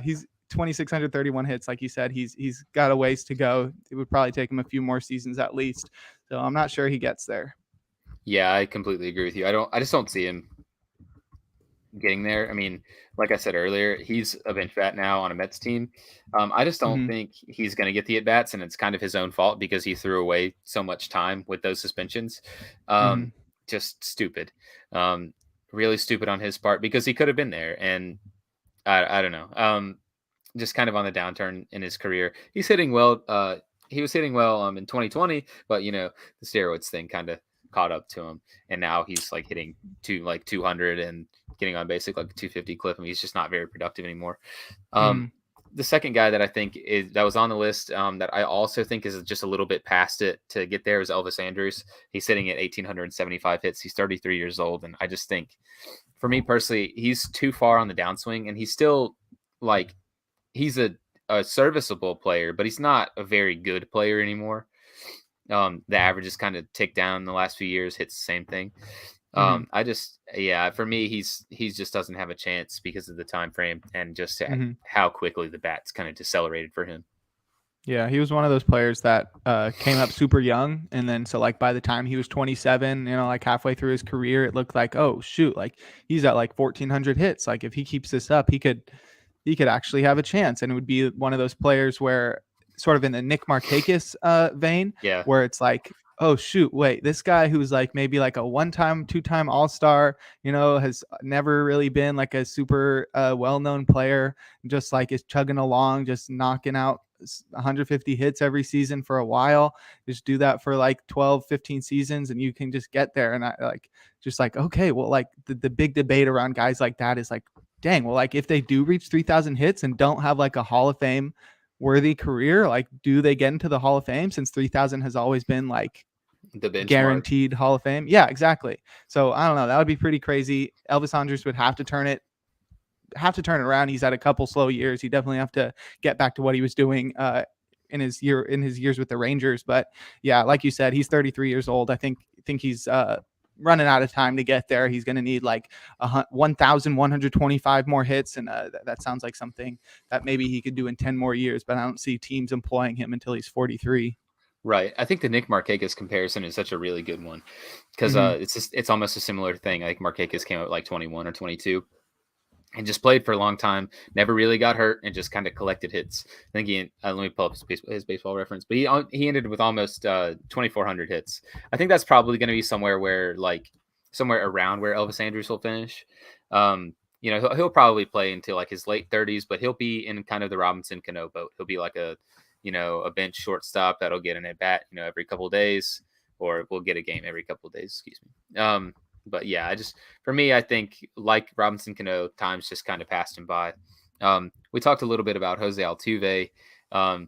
he's 2,631 hits. Like you said, he's got a ways to go. It would probably take him a few more seasons at least. So I'm not sure he gets there. Yeah, I completely agree with you. I just don't see him getting there. I mean, like I said earlier, he's a bench bat now on a Mets team. I just don't think he's going to get the at-bats, and it's kind of his own fault because he threw away so much time with those suspensions. Just stupid. Really stupid on his part because he could have been there, and I don't know. Just kind of on the downturn in his career. He's hitting well. He was hitting well in 2020, but the steroids thing kind of caught up to him, and now he's like hitting 200 and getting on basic like a 250 clip. I mean, he's just not very productive anymore. The second guy that I think that was on the list that I also think is just a little bit past it to get there is Elvis Andrews. He's sitting at 1,875 hits. He's 33 years old, and I just think, for me personally, he's too far on the downswing, and he's still like. He's a serviceable player, but he's not a very good player anymore. The average has kind of ticked down in the last few years, hits the same thing. For me, he just doesn't have a chance because of the time frame and just how quickly the bat's kind of decelerated for him. Yeah, he was one of those players that came up super young, and then so like by the time he was 27, like halfway through his career, it looked like, oh shoot, like he's at like 1,400 hits. Like if he keeps this up, he could actually have a chance, and it would be one of those players where sort of in the Nick Markakis vein, where it's like, oh shoot, wait, this guy who's like maybe like a one-time, two-time all-star, has never really been like a super well-known player, just like is chugging along, just knocking out 150 hits every season for a while. Just do that for like 12, 15 seasons and you can just get there. And I like, okay, well, like the big debate around guys like that is like, dang, well, like if they do reach 3,000 hits and don't have like a Hall of Fame worthy career, like do they get into the Hall of Fame, since 3,000 has always been like the benchmark, guaranteed Hall of Fame? Yeah, exactly. So I don't know. That would be pretty crazy. Elvis Andrews would have to turn it around. He's had a couple slow years. He definitely have to get back to what he was doing in his years with the Rangers. But yeah, like you said, he's 33 years old. I think he's running out of time to get there. He's going to need like 1,125 more hits, and that sounds like something that maybe he could do in 10 more years. But I don't see teams employing him until he's 43. Right. I think the Nick Markakis comparison is such a really good one because it's almost a similar thing. I think Markakis came out like 21 or 22 and just played for a long time, never really got hurt, and just kind of collected hits. I think he let me pull up his baseball reference, but he ended with almost 2,400 hits. I think that's probably going to be somewhere around where Elvis Andrews will finish. He'll probably play until like his late 30s, but he'll be in kind of the Robinson Cano boat. He'll be like a bench shortstop that'll get an at bat, every couple of days, or we'll get a game every couple of days. Excuse me. But yeah, for me, I think like Robinson Cano, time's just kind of passed him by. We talked a little bit about Jose Altuve. I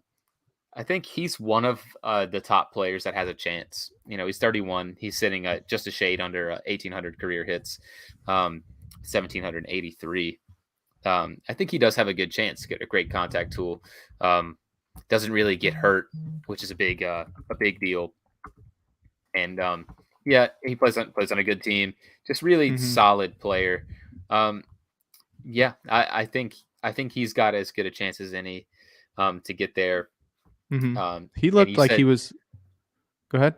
think he's one of the top players that has a chance. He's 31. He's sitting at just a shade under 1,800 career hits, 1,783. I think he does have a good chance to get a great contact tool. Doesn't really get hurt, which is a big deal. And he plays on a good team. Just really solid player. I think he's got as good a chance as any to get there. He looked like he was. Go ahead.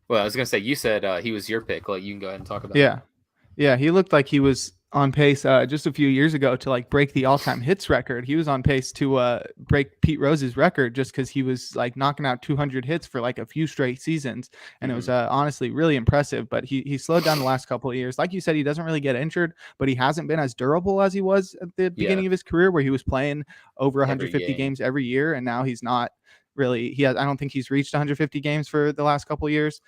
Well, I was gonna say you said he was your pick. Well, you can go ahead and talk about. Yeah, he looked like he was on pace just a few years ago to like break the all-time hits record. He was on pace to break Pete Rose's record just because he was like knocking out 200 hits for like a few straight seasons, and it was honestly really impressive. But he slowed down the last couple of years. Like you said, he doesn't really get injured, but he hasn't been as durable as he was at the beginning of his career, where he was playing over 150 games every year, and now he's not really. I don't think he's reached 150 games for the last couple of years.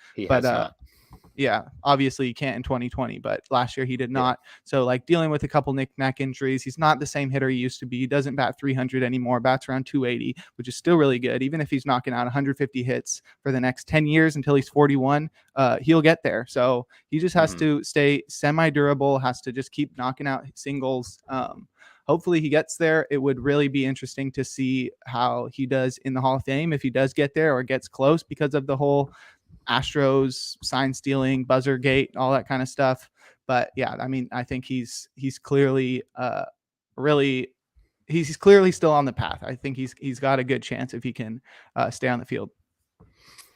Yeah, obviously he can't in 2020, but last year he did not. So like dealing with a couple knick-knack injuries, he's not the same hitter he used to be. He doesn't bat 300 anymore, bats around 280, which is still really good. Even if he's knocking out 150 hits for the next 10 years until he's 41, he'll get there. So he just has to stay semi-durable, has to just keep knocking out singles. Hopefully he gets there. It would really be interesting to see how he does in the Hall of Fame if he does get there or gets close because of the whole Astros sign stealing, buzzer gate, all that kind of stuff. But yeah, I mean, I think he's clearly he's clearly still on the path. I think he's got a good chance if he can stay on the field.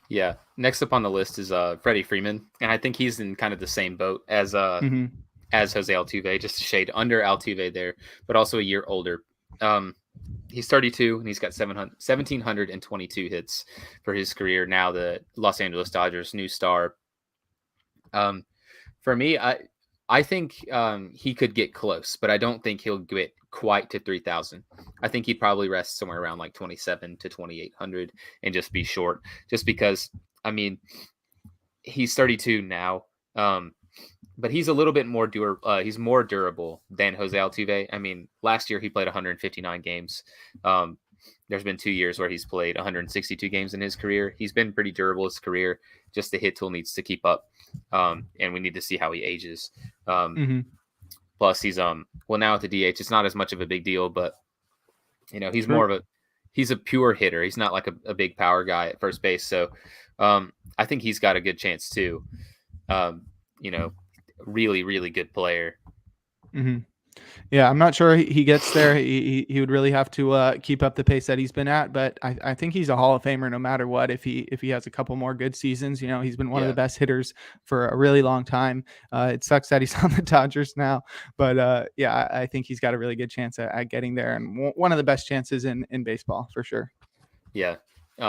Yeah. Next up on the list is Freddie Freeman, and I think he's in kind of the same boat as Jose Altuve, just a shade under Altuve there, but also a year older. He's 32 and he's got 1,722 hits for his career. Now the Los Angeles Dodgers new star. For me, I think he could get close, but I don't think he'll get quite to 3,000. I think he'd probably rest somewhere around like 27 to 2,800 and just be short, just because, I mean, he's 32 now. But he's a little bit more he's more durable than Jose Altuve. I mean, last year he played 159 games. There's been 2 years where he's played 162 games in his career. He's been pretty durable his career. Just the hit tool needs to keep up, and we need to see how he ages. Plus, he's now at the DH, it's not as much of a big deal, but he's he's a pure hitter. He's not like a big power guy at first base. So I think he's got a good chance too. Really, really good player. Yeah, I'm not sure he gets there. He would really have to keep up the pace that he's been at, but I think he's a Hall of Famer no matter what. If he has a couple more good seasons, he's been one of the best hitters for a really long time. It sucks that he's on the Dodgers now, but I think he's got a really good chance at getting there, and one of the best chances in baseball for sure. Yeah.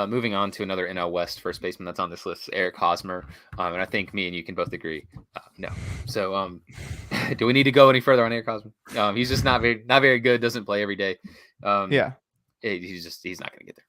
Moving on to another NL West first baseman that's on this list, Eric Hosmer. And I think me and you can both agree. No. So do we need to go any further on Eric Hosmer? He's just not very good, doesn't play every day. He's not going to get there.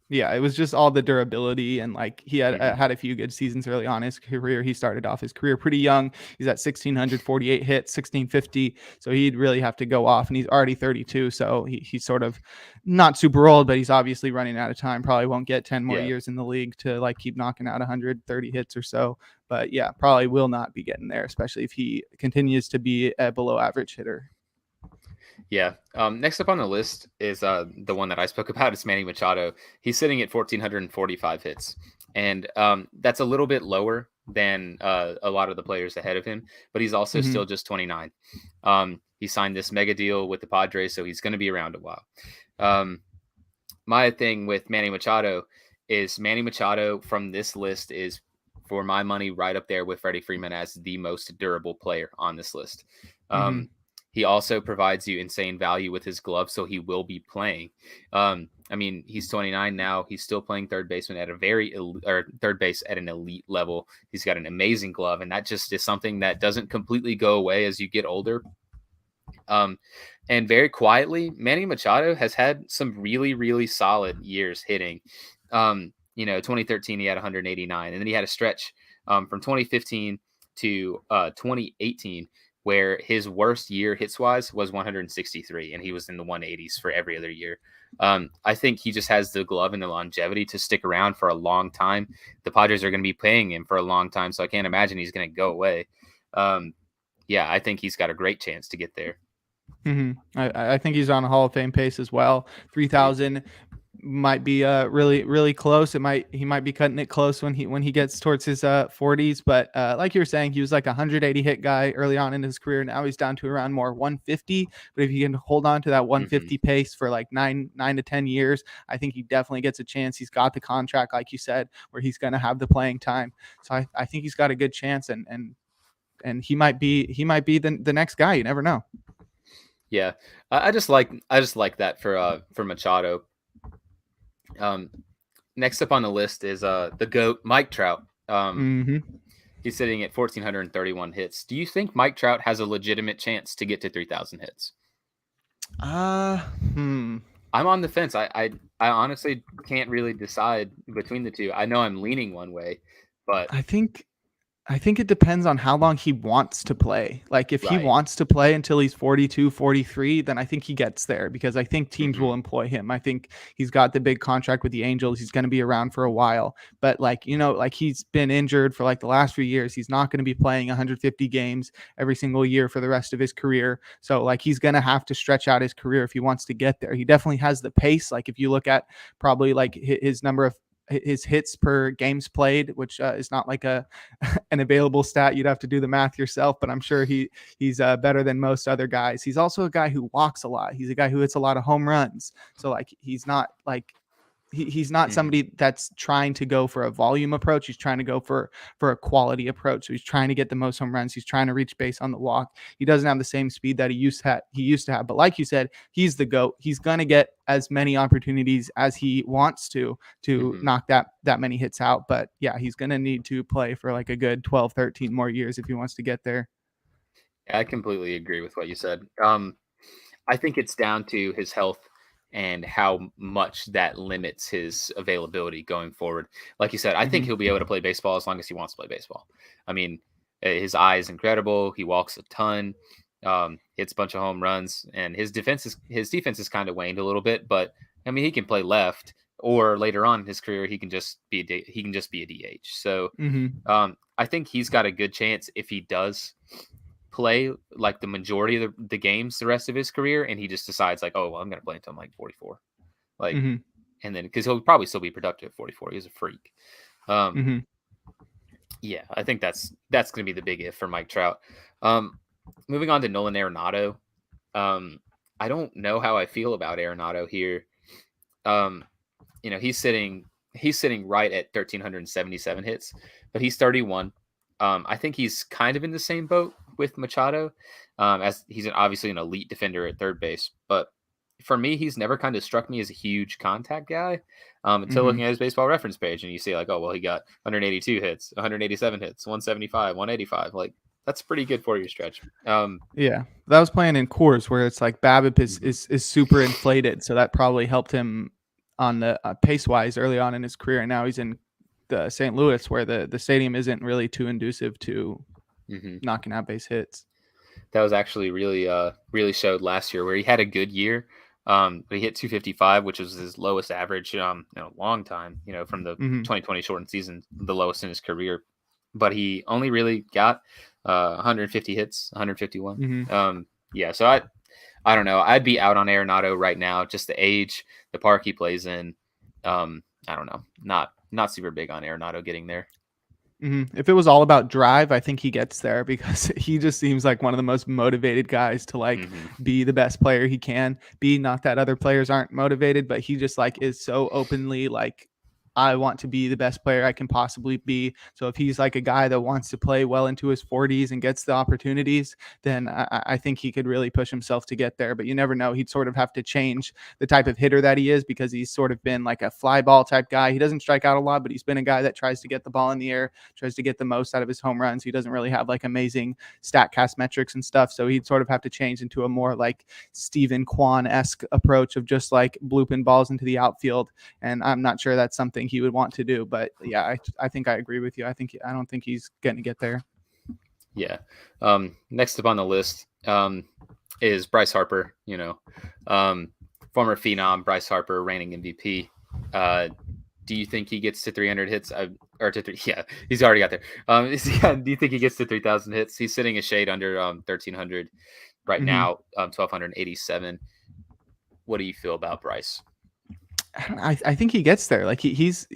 Yeah, it was just all the durability, and like he had a few good seasons early on in his career. He started off his career pretty young. He's at 1,648 hits, 1,650. So he'd really have to go off, and he's already 32. So he's sort of not super old, but he's obviously running out of time. Probably won't get 10 more years in the league to like keep knocking out 130 hits or so. But yeah, probably will not be getting there, especially if he continues to be a below average hitter. Yeah. Next up on the list is the one that I spoke about. It's Manny Machado. He's sitting at 1,445 hits, and that's a little bit lower than a lot of the players ahead of him, but he's also still just 29. He signed this mega deal with the Padres, so he's going to be around a while. My thing with Manny Machado is Manny Machado from this list is, for my money, right up there with Freddie Freeman as the most durable player on this list. He also provides you insane value with his glove, so he will be playing. I mean, he's 29 now. He's still playing third baseman at third base at an elite level. He's got an amazing glove, and that just is something that doesn't completely go away as you get older. And very quietly, Manny Machado has had some really, really solid years hitting. 2013, he had 189, and then he had a stretch from 2015 to 2018 where his worst year hits-wise was 163, and he was in the 180s for every other year. I think he just has the glove and the longevity to stick around for a long time. The Padres are going to be paying him for a long time, so I can't imagine he's going to go away. I think he's got a great chance to get there. I think he's on a Hall of Fame pace as well. 3,000 might be really, really close. He might be cutting it close when he gets towards his 40s. But like you were saying, he was like a 180 hit guy early on in his career. Now he's down to around more 150. But if he can hold on to that 150 pace for like 9 to 10 years, I think he definitely gets a chance. He's got the contract, like you said, where he's going to have the playing time. So I think he's got a good chance, and he might be the next guy. You never know. Yeah, I just like that for Machado. Next up on the list is the GOAT, Mike Trout. He's sitting at 1,431 hits. Do you think Mike Trout has a legitimate chance to get to 3,000 hits? I'm on the fence. I honestly can't really decide between the two. I know I'm leaning one way, but I think it depends on how long he wants to play. Like if he wants to play until he's 42, 43, then I think he gets there because I think teams will employ him. I think he's got the big contract with the Angels. He's going to be around for a while, but he's been injured for like the last few years. He's not going to be playing 150 games every single year for the rest of his career. So like he's going to have to stretch out his career if he wants to get there. He definitely has the pace. Like if you look at probably like his number of his hits per games played, which is not like an available stat. You'd have to do the math yourself, but I'm sure he's better than most other guys. He's also a guy who walks a lot. He's a guy who hits a lot of home runs. So like he's not like he's not somebody that's trying to go for a volume approach. He's trying to go for a quality approach. So he's trying to get the most home runs. He's trying to reach base on the walk. He doesn't have the same speed that he used to have. But like you said, he's the GOAT. He's going to get as many opportunities as he wants to knock that many hits out. But yeah, he's going to need to play for like a good 12, 13 more years if he wants to get there. Yeah, I completely agree with what you said. I think it's down to his health and how much that limits his availability going forward. Like you said, I think he'll be able to play baseball as long as he wants to play baseball. I mean, his eye is incredible. He walks a ton, hits a bunch of home runs, and his defense is kind of waned a little bit. But I mean, he can play left, or later on in his career, he can just be a DH. So I think he's got a good chance if he does play like the majority of the games the rest of his career, and he just decides like, oh well, I'm gonna play until I'm like 44, like and then because he'll probably still be productive at 44. He's a freak. Yeah, I think that's gonna be the big if for Mike Trout. Moving on to Nolan Arenado. I don't know how I feel about Arenado here. He's sitting right at 1,377 hits, but he's 31. I think he's kind of in the same boat with Machado, as he's obviously an elite defender at third base. But for me, he's never kind of struck me as a huge contact guy until looking at his baseball reference page, and you see like, oh, well, he got 182 hits, 187 hits, 175, 185. Like, that's pretty good for your stretch. Yeah, that was playing in Coors where it's like BABIP is super inflated. So that probably helped him on the pace-wise early on in his career. And now he's in the St. Louis where the stadium isn't really too inducive to knocking out base hits. That was actually really showed last year where he had a good year. But he hit 255, which was his lowest average in a long time, from the 2020 shortened season, the lowest in his career. But he only really got 150 hits, 151. Yeah, so I don't know. I'd be out on Arenado right now. Just the age, the park he plays in. I don't know. Not super big on Arenado getting there. If it was all about drive, I think he gets there because he just seems like one of the most motivated guys to like be the best player he can be. Not that other players aren't motivated, but he just like is so openly like, I want to be the best player I can possibly be. So if he's like a guy that wants to play well into his 40s and gets the opportunities, then I think he could really push himself to get there. But you never know. He'd sort of have to change the type of hitter that he is because he's sort of been like a fly ball type guy. He doesn't strike out a lot, but he's been a guy that tries to get the ball in the air, tries to get the most out of his home runs. He doesn't really have like amazing StatCast metrics and stuff. So he'd sort of have to change into a more like Steven Kwan-esque approach of just like blooping balls into the outfield. And I'm not sure that's something he would want to do. But yeah, I think I agree with you. I don't think he's going to get there. Yeah. Next up on the list is Bryce Harper, former phenom Bryce Harper, reigning MVP. Do you think he gets to 300 hits? Yeah, he's already got there. Do you think he gets to 3,000 hits? He's sitting a shade under 1,300 right now, 1,287. What do you feel about Bryce? I think he gets there. Like he's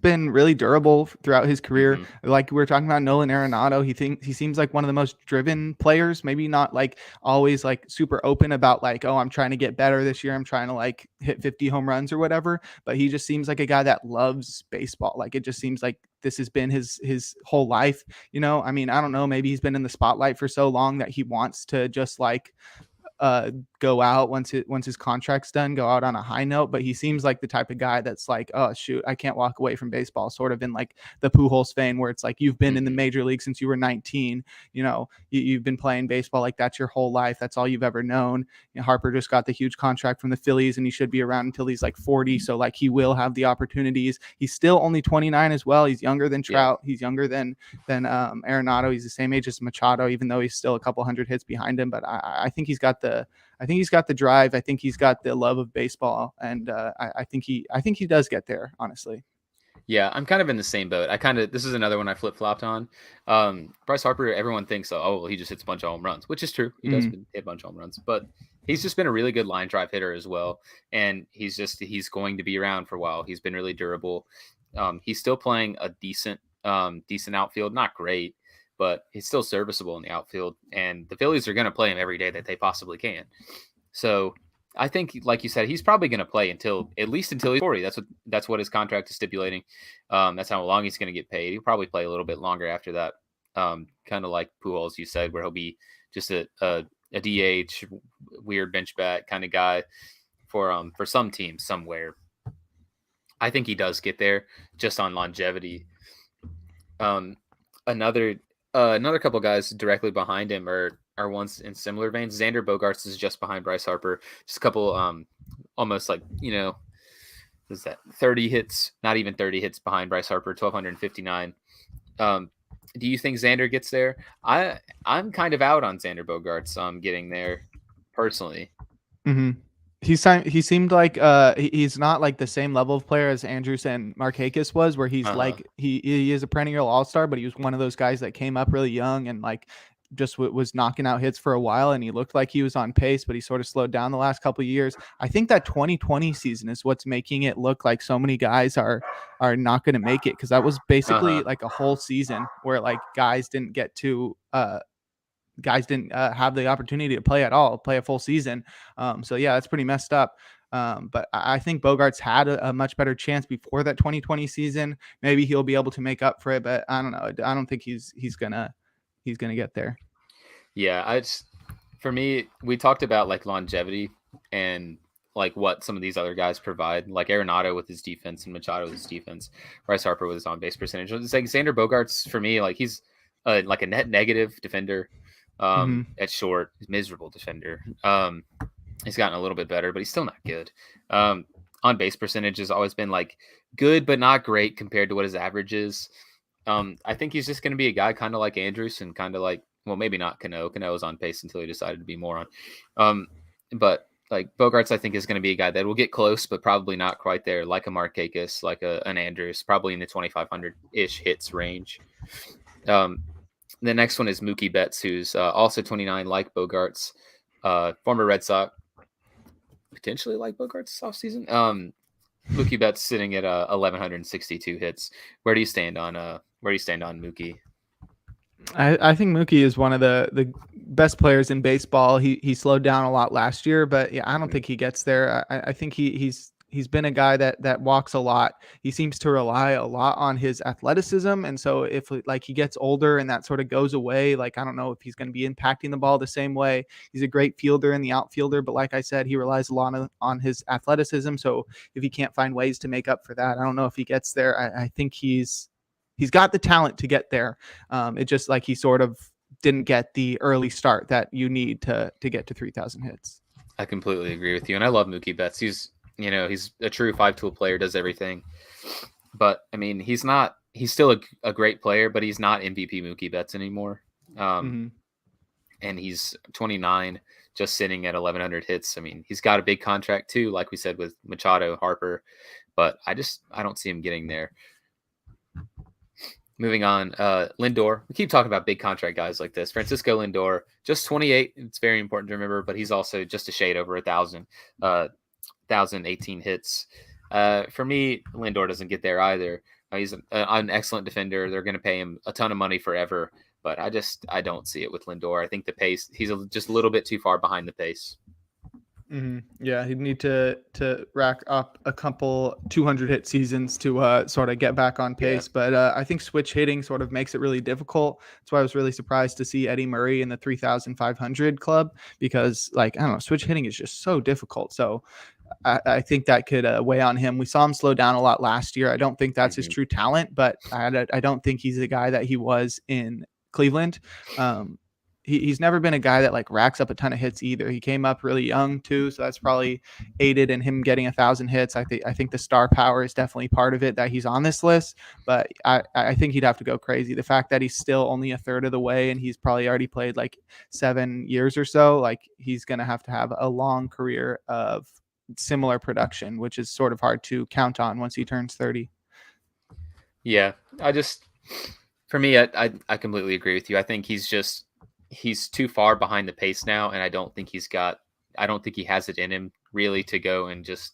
been really durable throughout his career. Like we were talking about Nolan Arenado, he seems like one of the most driven players. Maybe not like always like super open about like, oh, I'm trying to get better this year. I'm trying to like hit 50 home runs or whatever. But he just seems like a guy that loves baseball. Like it just seems like this has been his whole life. I mean, I don't know. Maybe he's been in the spotlight for so long that he wants to just like go out once his contract's done, go out on a high note. But he seems like the type of guy that's like, oh shoot, I can't walk away from baseball, sort of in like the Pujols vein, where it's like you've been in the major league since you were 19. You've been playing baseball like that's your whole life, that's all you've ever known. Harper just got the huge contract from the Phillies and he should be around until he's like 40, so like he will have the opportunities. He's still only 29 as well. He's younger than Trout. He's younger than Arenado. He's the same age as Machado, even though he's still a couple hundred hits behind him. But I think he's got the drive. I think he's got the love of baseball, and I think he does get there, honestly. Yeah, I'm kind of in the same boat. This is another one I flip-flopped on. Bryce Harper, everyone thinks, he just hits a bunch of home runs, which is true. He does hit a bunch of home runs, but he's just been a really good line drive hitter as well. And he's going to be around for a while. He's been really durable. He's still playing a decent outfield, not great, but he's still serviceable in the outfield. And the Phillies are going to play him every day that they possibly can. So I think, like you said, he's probably going to play at least until he's 40. That's what his contract is stipulating. That's how long he's going to get paid. He'll probably play a little bit longer after that. Kind of like Pujols, you said, where he'll be just a DH, weird bench bat kind of guy for some teams somewhere. I think he does get there just on longevity. Another couple guys directly behind him are ones in similar veins. Xander Bogaerts is just behind Bryce Harper. Just a couple, almost like, is that 30 hits? Not even 30 hits behind Bryce Harper, 1,259. Do you think Xander gets there? I'm kind of out on Xander Bogaerts getting there personally. He seemed like he's not like the same level of player as Andrews and Markakis was, where he's like he is a perennial all-star, but he was one of those guys that came up really young and like just was knocking out hits for a while, and he looked like he was on pace, but he sort of slowed down the last couple of years. I think that 2020 season is what's making it look like so many guys are not going to make it, because that was basically like a whole season where like guys didn't have the opportunity to play at all, play a full season. So yeah, that's pretty messed up. But I think Bogaerts had a much better chance before that 2020 season. Maybe he'll be able to make up for it, but I don't know. I don't think he's gonna get there. Yeah, for me, we talked about like longevity and like what some of these other guys provide, like Arenado with his defense and Machado with his defense, Bryce Harper with his on base percentage. It's like Xander Bogaerts for me, like he's like a net negative defender. At short, he's a miserable defender. He's gotten a little bit better, but he's still not good. On base percentage has always been like good, but not great compared to what his average is. I think he's just going to be a guy kind of like Andrews and kind of like, well, maybe not Cano. Cano was on pace until he decided to be more on. But like Bogaerts, I think is going to be a guy that will get close, but probably not quite there, like a Markakis, like an Andrews, probably in the 2,500-ish hits range. The next one is Mookie Betts, who's also 29, like Bogaerts, former Red Sox, potentially like Bogaerts this offseason. Mookie Betts sitting at 1,162 hits. Where do you stand on Mookie? I think Mookie is one of the best players in baseball. He slowed down a lot last year, but yeah, I don't think he gets there. I think he's been a guy that walks a lot. He seems to rely a lot on his athleticism, and so if like he gets older and that sort of goes away, like I don't know if he's going to be impacting the ball the same way. He's a great fielder in the outfielder, but like I said, he relies a lot on his athleticism. So if he can't find ways to make up for that, I don't know if he gets there. I think he's got the talent to get there. It just like he sort of didn't get the early start that you need to get to 3,000 hits. I completely agree with you, and I love Mookie Betts. He's a true 5-tool player, does everything. But I mean, he's still a great player, but he's not MVP Mookie Betts anymore. And he's 29, just sitting at 1,100 hits. I mean, he's got a big contract too, like we said with Machado, Harper, but I don't see him getting there. Moving on, Lindor. We keep talking about big contract guys like this. Francisco Lindor, just 28. It's very important to remember, but he's also just a shade over 1,000, 1,018 hits. For me, Lindor doesn't get there either. He's an excellent defender. They're going to pay him a ton of money forever, but I don't see it with Lindor. I think the pace, he's just a little bit too far behind the pace. Yeah, he'd need to rack up a couple 200 hit seasons to sort of get back on pace. Yeah. But I think switch hitting sort of makes it really difficult. That's why I was really surprised to see Eddie Murray in the 3,500 club, because like, I don't know, switch hitting is just so difficult. So I think that could weigh on him. We saw him slow down a lot last year. I don't think that's his true talent, but I don't think he's the guy that he was in Cleveland. He's never been a guy that like racks up a ton of hits either. He came up really young too, so that's probably aided in him getting 1,000 hits. I think the star power is definitely part of it that he's on this list, but I think he'd have to go crazy. The fact that he's still only a third of the way and he's probably already played like 7 years or so, like he's going to have a long career of similar production, which is sort of hard to count on once he turns 30. Yeah, for me, I completely agree with you. I think he's too far behind the pace now, and I don't think he has it in him really to go and just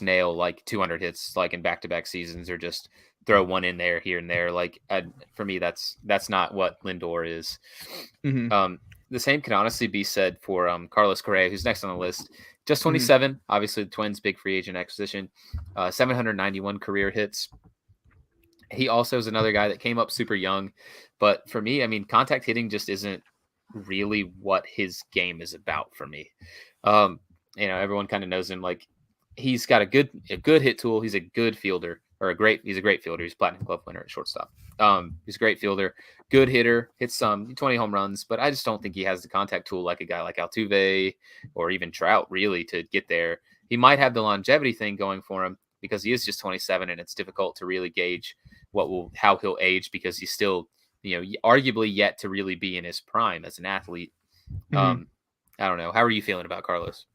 nail like 200 hits like in back-to-back seasons, or just throw one in there here and there. Like for me, that's not what Lindor is. The same can honestly be said for Carlos Correa, who's next on the list. Just 27, obviously the Twins' big free agent acquisition, 791 career hits. He also is another guy that came up super young. But for me, I mean, contact hitting just isn't really what his game is about for me. Everyone kind of knows him. Like, he's got a good hit tool. He's a good fielder, he's a great fielder. He's Platinum Glove winner at shortstop. He's a great fielder, good hitter, hits 20 home runs, but I just don't think he has the contact tool like a guy like Altuve or even Trout really to get there. He might have the longevity thing going for him because he is just 27, and it's difficult to really gauge how he'll age, because he's still, arguably yet to really be in his prime as an athlete. I don't know. How are you feeling about Carlos?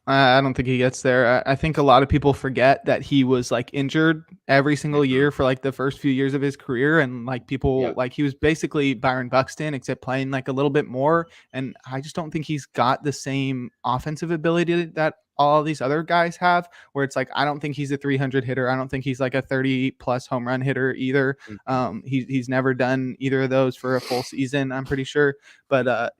I don't think he gets there. I think a lot of people forget that he was like injured every single year for like the first few years of his career. And like people like he was basically Byron Buxton, except playing like a little bit more. And I just don't think he's got the same offensive ability that all these other guys have, where it's like, I don't think he's a 300 hitter. I don't think he's like a 30 plus home run hitter either. He's never done either of those for a full season, I'm pretty sure. But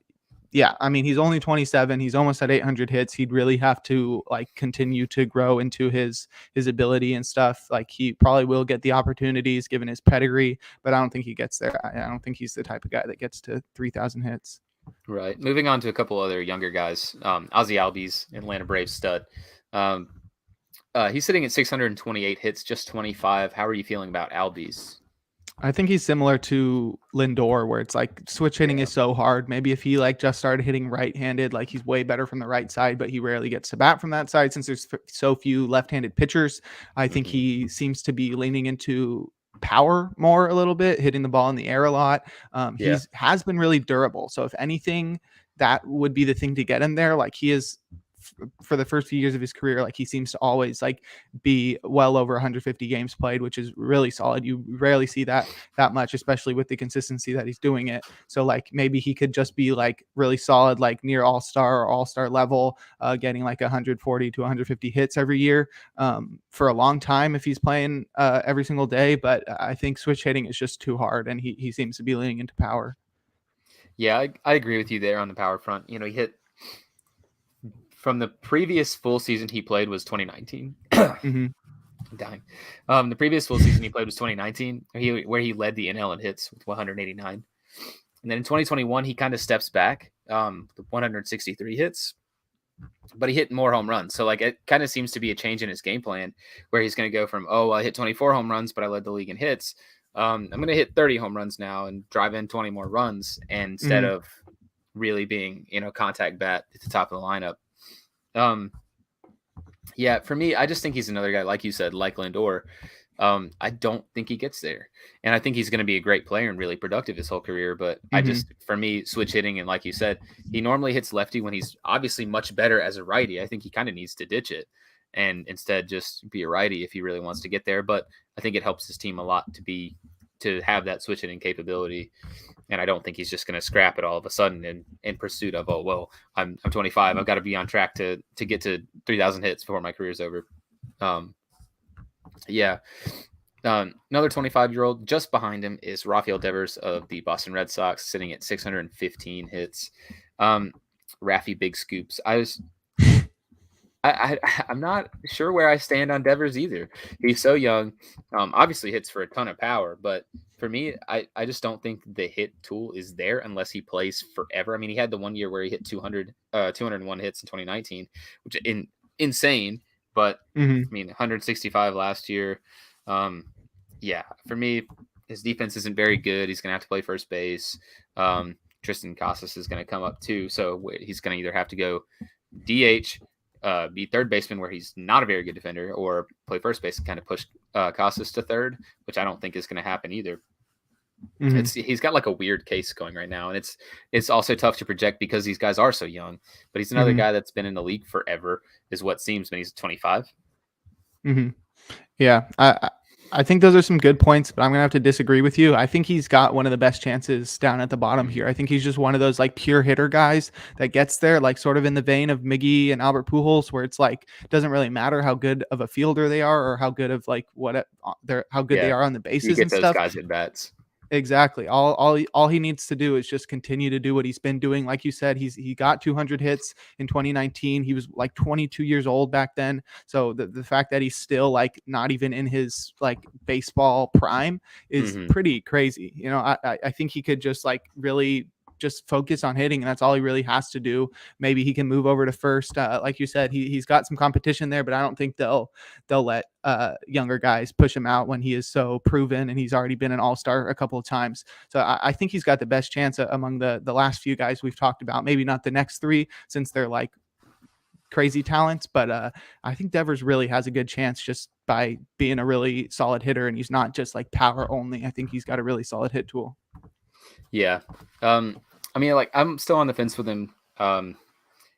yeah, I mean, he's only 27. He's almost at 800 hits. He'd really have to like continue to grow into his ability and stuff. Like, he probably will get the opportunities given his pedigree, but I don't think he gets there. I don't think he's the type of guy that gets to 3,000 hits. Right. Moving on to a couple other younger guys. Ozzie Albies, Atlanta Braves stud. He's sitting at 628 hits, just 25. How are you feeling about Albies? I think he's similar to Lindor, where it's like switch hitting is so hard. Maybe if he like just started hitting right-handed, like he's way better from the right side, but he rarely gets to bat from that side since there's so few left-handed pitchers. I think he seems to be leaning into power more a little bit, hitting the ball in the air a lot. Has been really durable. So if anything, that would be the thing to get him there. Like, he is for the first few years of his career, like he seems to always like be well over 150 games played, which is really solid. You rarely see that much, especially with the consistency that he's doing it. So like maybe he could just be like really solid, like near all-star or all-star level, getting like 140 to 150 hits every year for a long time if he's playing every single day. But I think switch hitting is just too hard, and he seems to be leaning into power. Yeah, I agree with you there on the power front. You know, he hit from the previous full season he played was 2019. Mm-hmm. I'm dying. The previous full season he played was 2019, where he led the NL in hits with 189. And then in 2021, he kind of steps back with 163 hits, but he hit more home runs. So like it kind of seems to be a change in his game plan where he's going to go from, I hit 24 home runs, but I led the league in hits. I'm going to hit 30 home runs now and drive in 20 more runs, and instead of really being, contact bat at the top of the lineup. Yeah, for me, I just think he's another guy, like you said, like Lindor. I don't think he gets there. And I think he's going to be a great player and really productive his whole career. But for me, switch hitting, and like you said, he normally hits lefty when he's obviously much better as a righty. I think he kind of needs to ditch it and instead just be a righty if he really wants to get there. But I think it helps his team a lot to have that switch hitting capability. And I don't think he's just going to scrap it all of a sudden in pursuit of, I'm 25. I've got to be on track to get to 3,000 hits before my career's over. Yeah. Another 25-year-old just behind him is Rafael Devers of the Boston Red Sox, sitting at 615 hits. Raffy Big Scoops. I'm not sure where I stand on Devers either. He's so young. Obviously hits for a ton of power, but for me, I just don't think the hit tool is there unless he plays forever. I mean, he had the 1 year where he hit 201 hits in 2019, which is insane. But I mean, 165 last year. Yeah, for me, his defense isn't very good. He's going to have to play first base. Tristan Casas is going to come up too. So he's going to either have to go DH, be third baseman where he's not a very good defender, or play first base and kind of push Casas to third, which I don't think is going to happen either. He's got like a weird case going right now, and it's also tough to project because these guys are so young. But he's another guy that's been in the league forever, is what seems when he's 25. Yeah, I think those are some good points, but I'm gonna have to disagree with you. I think he's got one of the best chances down at the bottom here. I think he's just one of those like pure hitter guys that gets there, like sort of in the vein of Miggy and Albert Pujols, where it's like doesn't really matter how good of a fielder they are or how good of like how good they are on the bases and stuff. Those guys at bats. Exactly. All he needs to do is just continue to do what he's been doing. Like you said, he got 200 hits in 2019. He was like 22 years old back then. So the fact that he's still like not even in his like baseball prime is pretty crazy. I think he could just like really just focus on hitting, and that's all he really has to do. Maybe he can move over to first. Like you said, he's got some competition there, but I don't think they'll let younger guys push him out when he is so proven and he's already been an all-star a couple of times. So I think he's got the best chance among the last few guys we've talked about. Maybe not the next three since they're like crazy talents, but I think Devers really has a good chance just by being a really solid hitter, and he's not just like power only. I think he's got a really solid hit tool. Yeah. I mean, like I'm still on the fence with him.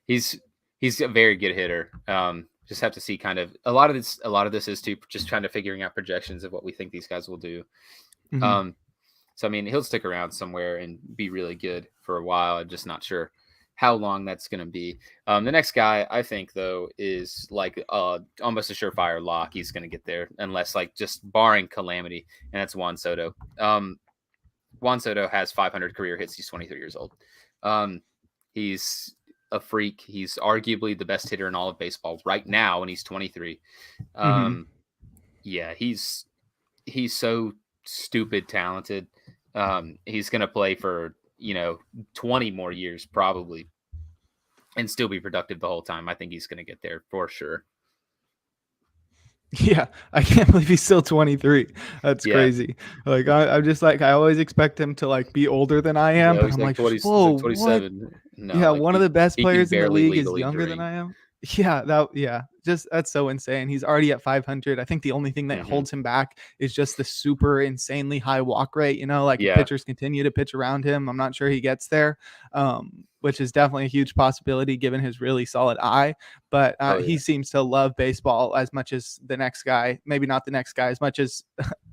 He's a very good hitter. Just have to see kind of a lot of this is to just trying to figuring out projections of what we think these guys will do. So, I mean, he'll stick around somewhere and be really good for a while. I'm just not sure how long that's going to be. The next guy I think though is like almost a surefire lock. He's going to get there unless like just barring calamity, and that's Juan Soto. Juan Soto has 500 career hits. He's 23 years old. He's a freak. He's arguably the best hitter in all of baseball right now, and he's 23. Yeah, he's so stupid talented. He's going to play for, 20 more years probably and still be productive the whole time. I think he's going to get there for sure. Yeah, I can't believe he's still 23. That's crazy. Like I'm just like, I always expect him to like be older than I am, but I'm like, whoa, 27. what? No, yeah, like one of the best players in the league is legally younger drink. than I am. Just that's so insane. He's already at 500. I think the only thing that holds him back is just the super insanely high walk rate. If Yeah. pitchers continue to pitch around him, I'm not sure he gets there, which is definitely a huge possibility given his really solid eye. But he seems to love baseball as much as the next guy. Maybe not the next guy as much as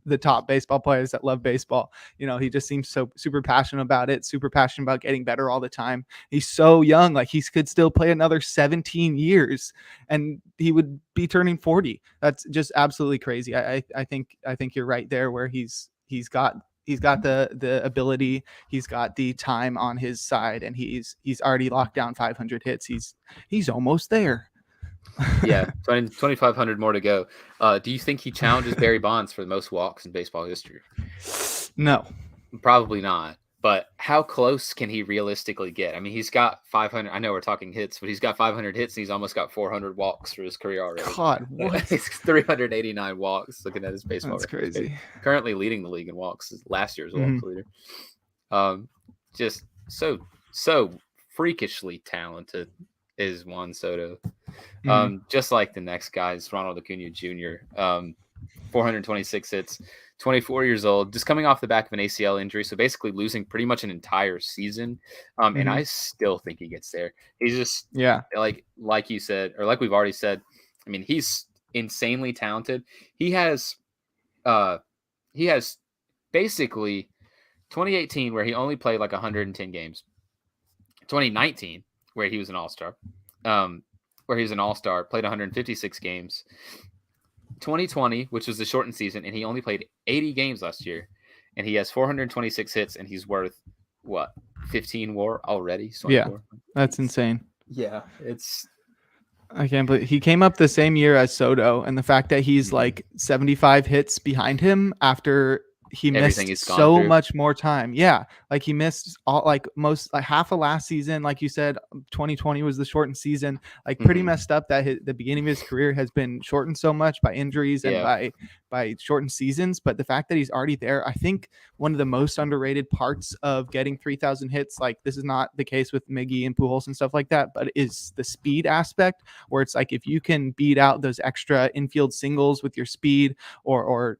the top baseball players that love baseball. He just seems so super passionate about it, super passionate about getting better all the time. He's so young, like he could still play another 17 years and he would be turning 40. That's just absolutely crazy. I think you're right there where he's got the ability, he's got the time on his side, and he's already locked down 500 hits. He's almost there. Yeah, 2,500 more to go. Do you think he challenges Barry Bonds for the most walks in baseball history? No. Probably not. But how close can he realistically get? I mean, he's got 500. I know we're talking hits, but he's got 500 hits and he's almost got 400 walks for his career already. God, what? He's 389 walks looking at his baseball. That's crazy. Currently leading the league in walks. Last year's walks leader. Just so freakishly talented is Juan Soto. Just like the next guy is Ronald Acuna Jr. 426 hits. 24 years old, just coming off the back of an ACL injury, so basically losing pretty much an entire season. And I still think he gets there. He's just like you said, or like we've already said. I mean, he's insanely talented. He has basically 2018 where he only played like 110 games. 2019 where he was an all-star, played 156 games. 2020, which was the shortened season, and he only played 80 games last year, and he has 426 hits, and he's worth what, 15 WAR already? 24? Yeah, that's insane. Yeah, I can't believe he came up the same year as Soto, and the fact that he's like 75 hits behind him after he missed so much more time. Yeah, like he missed half of last season. Like you said, 2020 was the shortened season. Like pretty messed up that the beginning of his career has been shortened so much by injuries and by shortened seasons. But the fact that he's already there, I think one of the most underrated parts of getting 3,000 hits, like this is not the case with Miggy and Pujols and stuff like that, but is the speed aspect, where it's like if you can beat out those extra infield singles with your speed or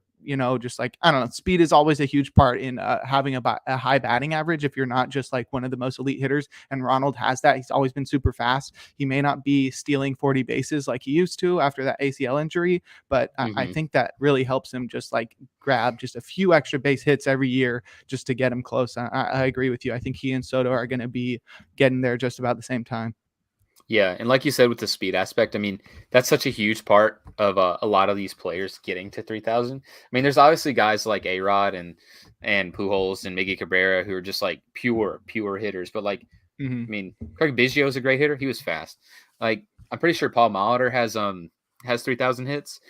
just like, I don't know, speed is always a huge part in having a high batting average if you're not just like one of the most elite hitters. And Ronald has that. He's always been super fast. He may not be stealing 40 bases like he used to after that ACL injury, but I think that really helps him just like grab just a few extra base hits every year just to get him close. I agree with you. I think he and Soto are going to be getting there just about the same time. Yeah, and like you said with the speed aspect, I mean, that's such a huge part of a lot of these players getting to 3,000. I mean, there's obviously guys like A-Rod and Pujols and Miggy Cabrera who are just like pure hitters. But like, I mean, Craig Biggio is a great hitter. He was fast. Like, I'm pretty sure Paul Molitor has 3,000 hits,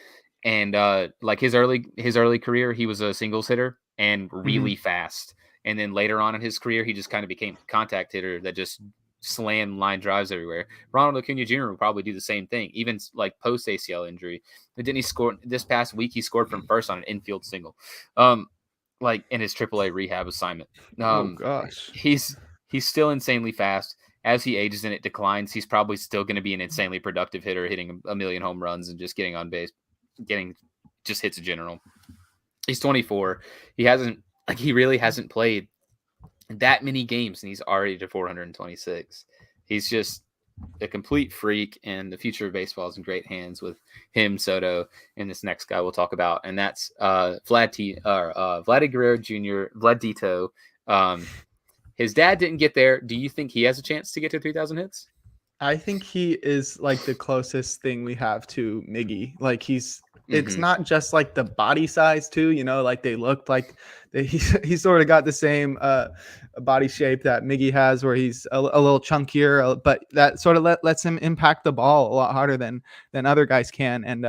and like his early career, he was a singles hitter and really fast. And then later on in his career, he just kind of became a contact hitter that just slam line drives everywhere. Ronald Acuna Jr. will probably do the same thing, even like post ACL injury. But didn't he score this past week? He scored from first on an infield single, like in his AAA rehab assignment. Oh gosh, he's still insanely fast. As he ages and it declines, he's probably still going to be an insanely productive hitter, hitting a million home runs and just getting on base, getting just hits in general. He's 24. He really hasn't played that many games, and he's already to 426. He's just a complete freak, and the future of baseball is in great hands with him, Soto, and this next guy we'll talk about, and that's Vladdy Guerrero Jr., Vladito. His dad didn't get there. Do you think he has a chance to get to 3,000 hits? I think he is like the closest thing we have to Miggy. Like it's not just like the body size too, like they looked like he sort of got the same body shape that Miggy has, where he's a little chunkier, but that sort of lets him impact the ball a lot harder than other guys can. And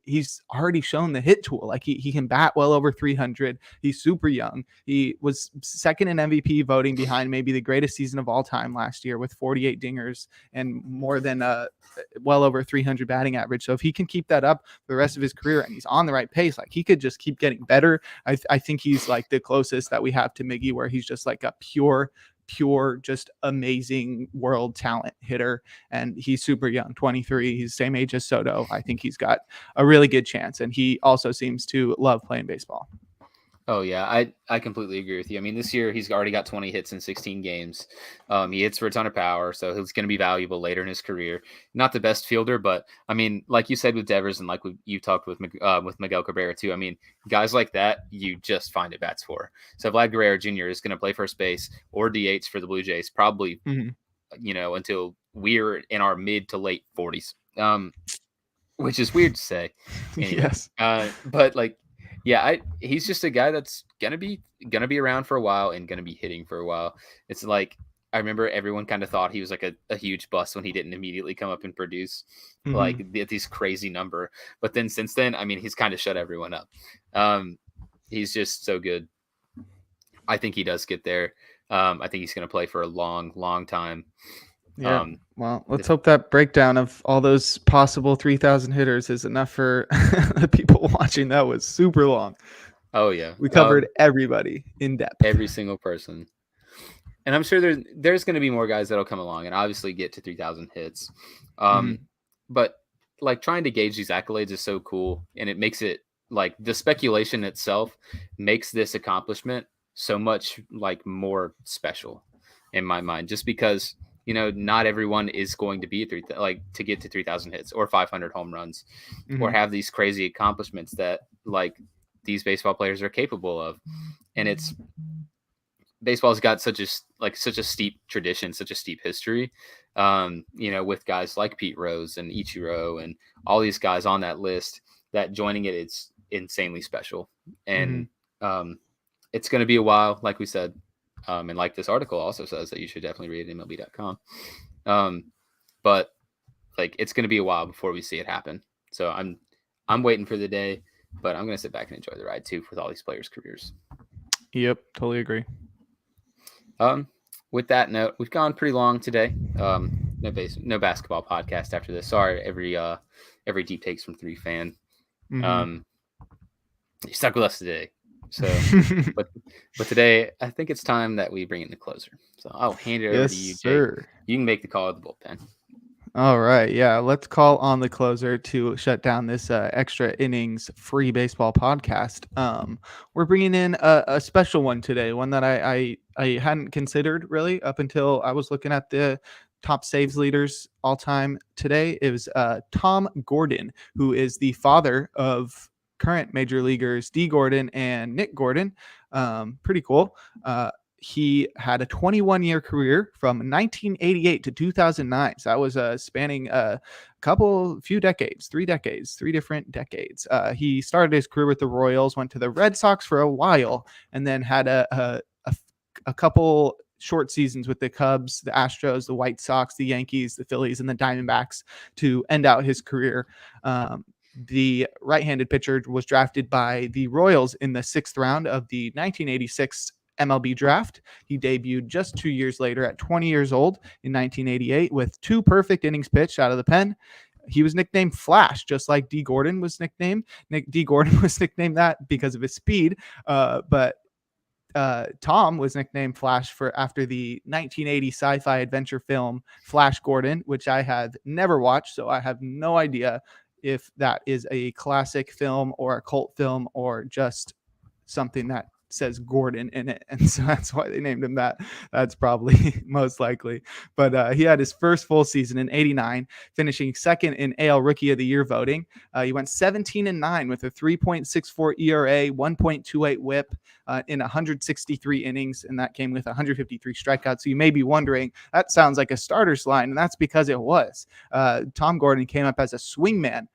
he's already shown the hit tool. Like he can bat well over 300. He's super young. He was second in MVP voting behind maybe the greatest season of all time last year with 48 dingers and more than well over 300 batting average. So if he can keep that up for the rest of his career and he's on the right pace, like he could just keep getting better. I think he's like the closest that we have to Miggy, where he's just like a pure pure, just amazing world talent hitter. And he's super young, 23. He's the same age as Soto. I think he's got a really good chance. And he also seems to love playing baseball. Oh, yeah, I completely agree with you. I mean, this year he's already got 20 hits in 16 games. He hits for a ton of power, so he's going to be valuable later in his career. Not the best fielder, but, I mean, like you said with Devers and like you talked with Miguel Cabrera too, I mean, guys like that, you just find at bats for. So Vlad Guerrero Jr. is going to play first base or DH for the Blue Jays probably, until we're in our mid to late 40s, which is weird to say. Anyway, Yes. But, like, yeah, he's just a guy that's gonna be around for a while and gonna be hitting for a while. It's like I remember everyone kind of thought he was like a huge bust when he didn't immediately come up and produce like at this crazy number. But then since then, I mean, he's kind of shut everyone up. He's just so good. I think he does get there. I think he's gonna play for a long, long time. Yeah. Well, let's hope that breakdown of all those possible 3,000 hitters is enough for the people watching. That was super long. Oh, yeah. We covered everybody in depth. Every single person. And I'm sure there's going to be more guys that'll come along and obviously get to 3,000 hits. But, like, trying to gauge these accolades is so cool. And it makes it, like, the speculation itself makes this accomplishment so much, like, more special in my mind. Just because – not everyone is going to be to get to 3,000 hits or 500 home runs or have these crazy accomplishments that like these baseball players are capable of. And baseball's got such a steep tradition, such a steep history, with guys like Pete Rose and Ichiro and all these guys on that list that joining it's insanely special. And it's going to be a while, like we said. And like this article also says that you should definitely read it at MLB.com. But like it's going to be a while before we see it happen. So I'm waiting for the day, but I'm going to sit back and enjoy the ride too with all these players' careers. Yep, totally agree. With that note, we've gone pretty long today. No basketball podcast after this. Sorry, every deep takes from 3 fan. You stuck with us today. So, but today I think it's time that we bring in the closer. So I'll hand it over to you, Jake. Sir. You can make the call of the bullpen. All right. Yeah. Let's call on the closer to shut down this extra innings free baseball podcast. We're bringing in a special one today, one that I hadn't considered really up until I was looking at the top saves leaders all time today. It was Tom Gordon, who is the father of current major leaguers D. Gordon and Nick Gordon. Pretty cool. He had a 21-year career from 1988 to 2009. So that was spanning a few decades, 3 different decades. He started his career with the Royals, went to the Red Sox for a while, and then had a couple short seasons with the Cubs, the Astros, the White Sox, the Yankees, the Phillies, and the Diamondbacks to end out his career. The right-handed pitcher was drafted by the Royals in the 6th round of the 1986 MLB draft. He debuted just 2 years later at 20 years old in 1988 with 2 perfect innings pitched out of the pen. He was nicknamed Flash, just like D. Gordon was nicknamed. D. Gordon was nicknamed that because of his speed, but Tom was nicknamed Flash after the 1980 sci-fi adventure film Flash Gordon, which I have never watched, so I have no idea if that is a classic film or a cult film or just something that says Gordon in it, and so that's why they named him that. That's probably most likely. But he had his first full season in '89, finishing second in AL Rookie of the Year voting. He went 17-9 with a 3.64 ERA, 1.28 WHIP in 163 innings, and that came with 153 strikeouts. So you may be wondering, that sounds like a starter's line, and that's because it was. Tom Gordon came up as a swingman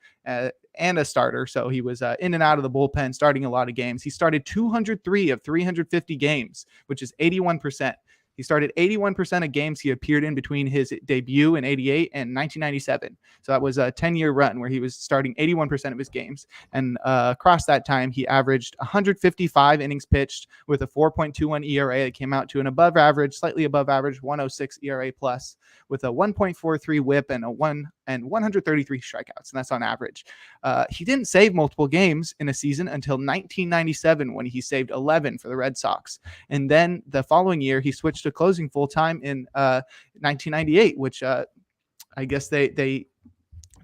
and a starter, so he was in and out of the bullpen, starting a lot of games. He started 203 of 350 games, which is 81%. He started 81% of games he appeared in between his debut in 88 and 1997. So that was a 10-year run where he was starting 81% of his games. And across that time, he averaged 155 innings pitched with a 4.21 ERA that came out to an slightly above average 106 ERA plus with a 1.43 WHIP and and 133 strikeouts, and that's on average. He didn't save multiple games in a season until 1997 when he saved 11 for the Red Sox. And then the following year, he switched to closing full-time in 1998, which I guess they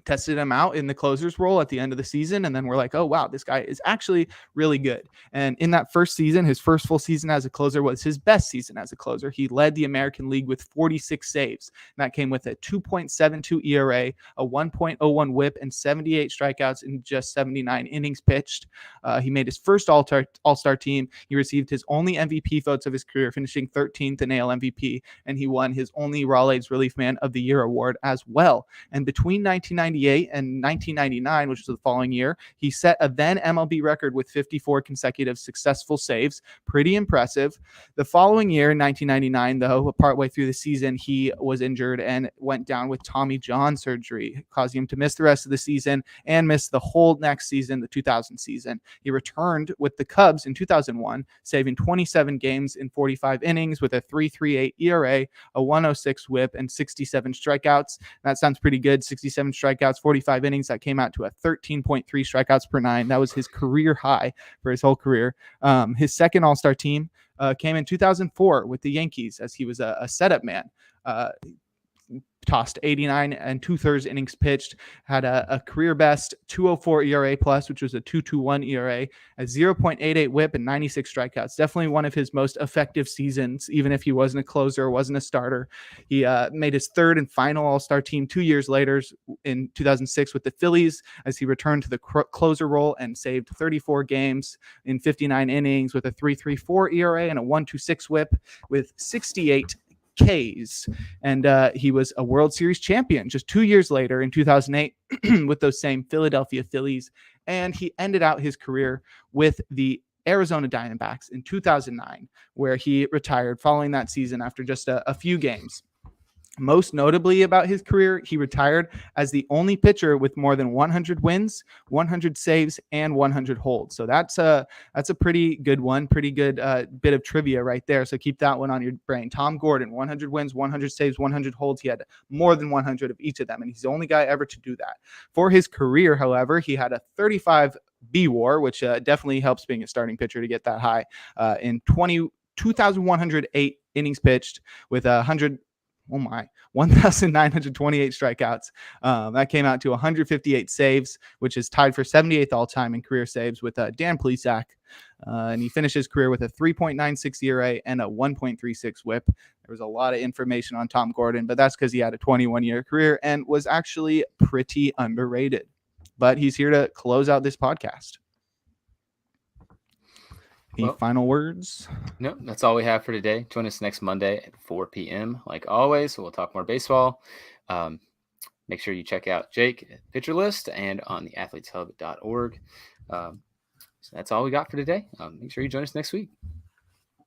tested him out in the closer's role at the end of the season. And then we're like, oh, wow, this guy is actually really good. And in that first season, his first full season as a closer was his best season as a closer. He led the American League with 46 saves. And that came with a 2.72 ERA, a 1.01 whip, and 78 strikeouts in just 79 innings pitched. He made his first all-star team. He received his only MVP votes of his career, finishing 13th in AL MVP. And he won his only Raleigh's Relief Man of the Year award as well. And between 1998 and 1999, which was the following year, he set a then MLB record with 54 consecutive successful saves. Pretty impressive. The following year, in 1999, though, partway through the season, he was injured and went down with Tommy John surgery, causing him to miss the rest of the season and miss the whole next season, the 2000 season. He returned with the Cubs in 2001, saving 27 games in 45 innings with a 3.38 ERA, a 106 whip, and 67 strikeouts. That sounds pretty good. 67 strikeouts, 45 innings. That came out to a 13.3 strikeouts per nine. That was his career high for his whole career. His second all-star team came in 2004 with the Yankees as he was a setup man. Tossed 89 and 2/3 innings pitched, had a career best 2.04 ERA plus, which was a 2.21 ERA, a 0.88 whip, and 96 strikeouts. Definitely one of his most effective seasons, even if he wasn't a closer, wasn't a starter. He made his third and final all-star team 2 years later in 2006 with the Phillies as he returned to the closer role and saved 34 games in 59 innings with a 3.34 ERA and a 1.26 whip with 68 Ks. And he was a World Series champion just 2 years later in 2008 with those same Philadelphia Phillies. And he ended out his career with the Arizona Diamondbacks in 2009, where he retired following that season after just a few games. Most notably about his career, he retired as the only pitcher with more than 100 wins, 100 saves, and 100 holds. So that's a pretty good one, pretty good bit of trivia right there. So keep that one on your brain. Tom Gordon, 100 wins, 100 saves, 100 holds. He had more than 100 of each of them, and he's the only guy ever to do that. For his career, however, he had a 35 B-WAR, which definitely helps being a starting pitcher to get that high, in 2,108 innings pitched with 1,928 strikeouts. That came out to 158 saves, which is tied for 78th all-time in career saves with Dan Plesac. And he finished his career with a 3.96 ERA and a 1.36 whip. There was a lot of information on Tom Gordon, but that's because he had a 21-year career and was actually pretty underrated. But he's here to close out this podcast. Any final words? No, that's all we have for today. Join us next Monday at 4 p.m. Like always, we'll talk more baseball. Make sure you check out Jake at Pitcher List and on the athleteshub.org. So that's all we got for today. Make sure you join us next week.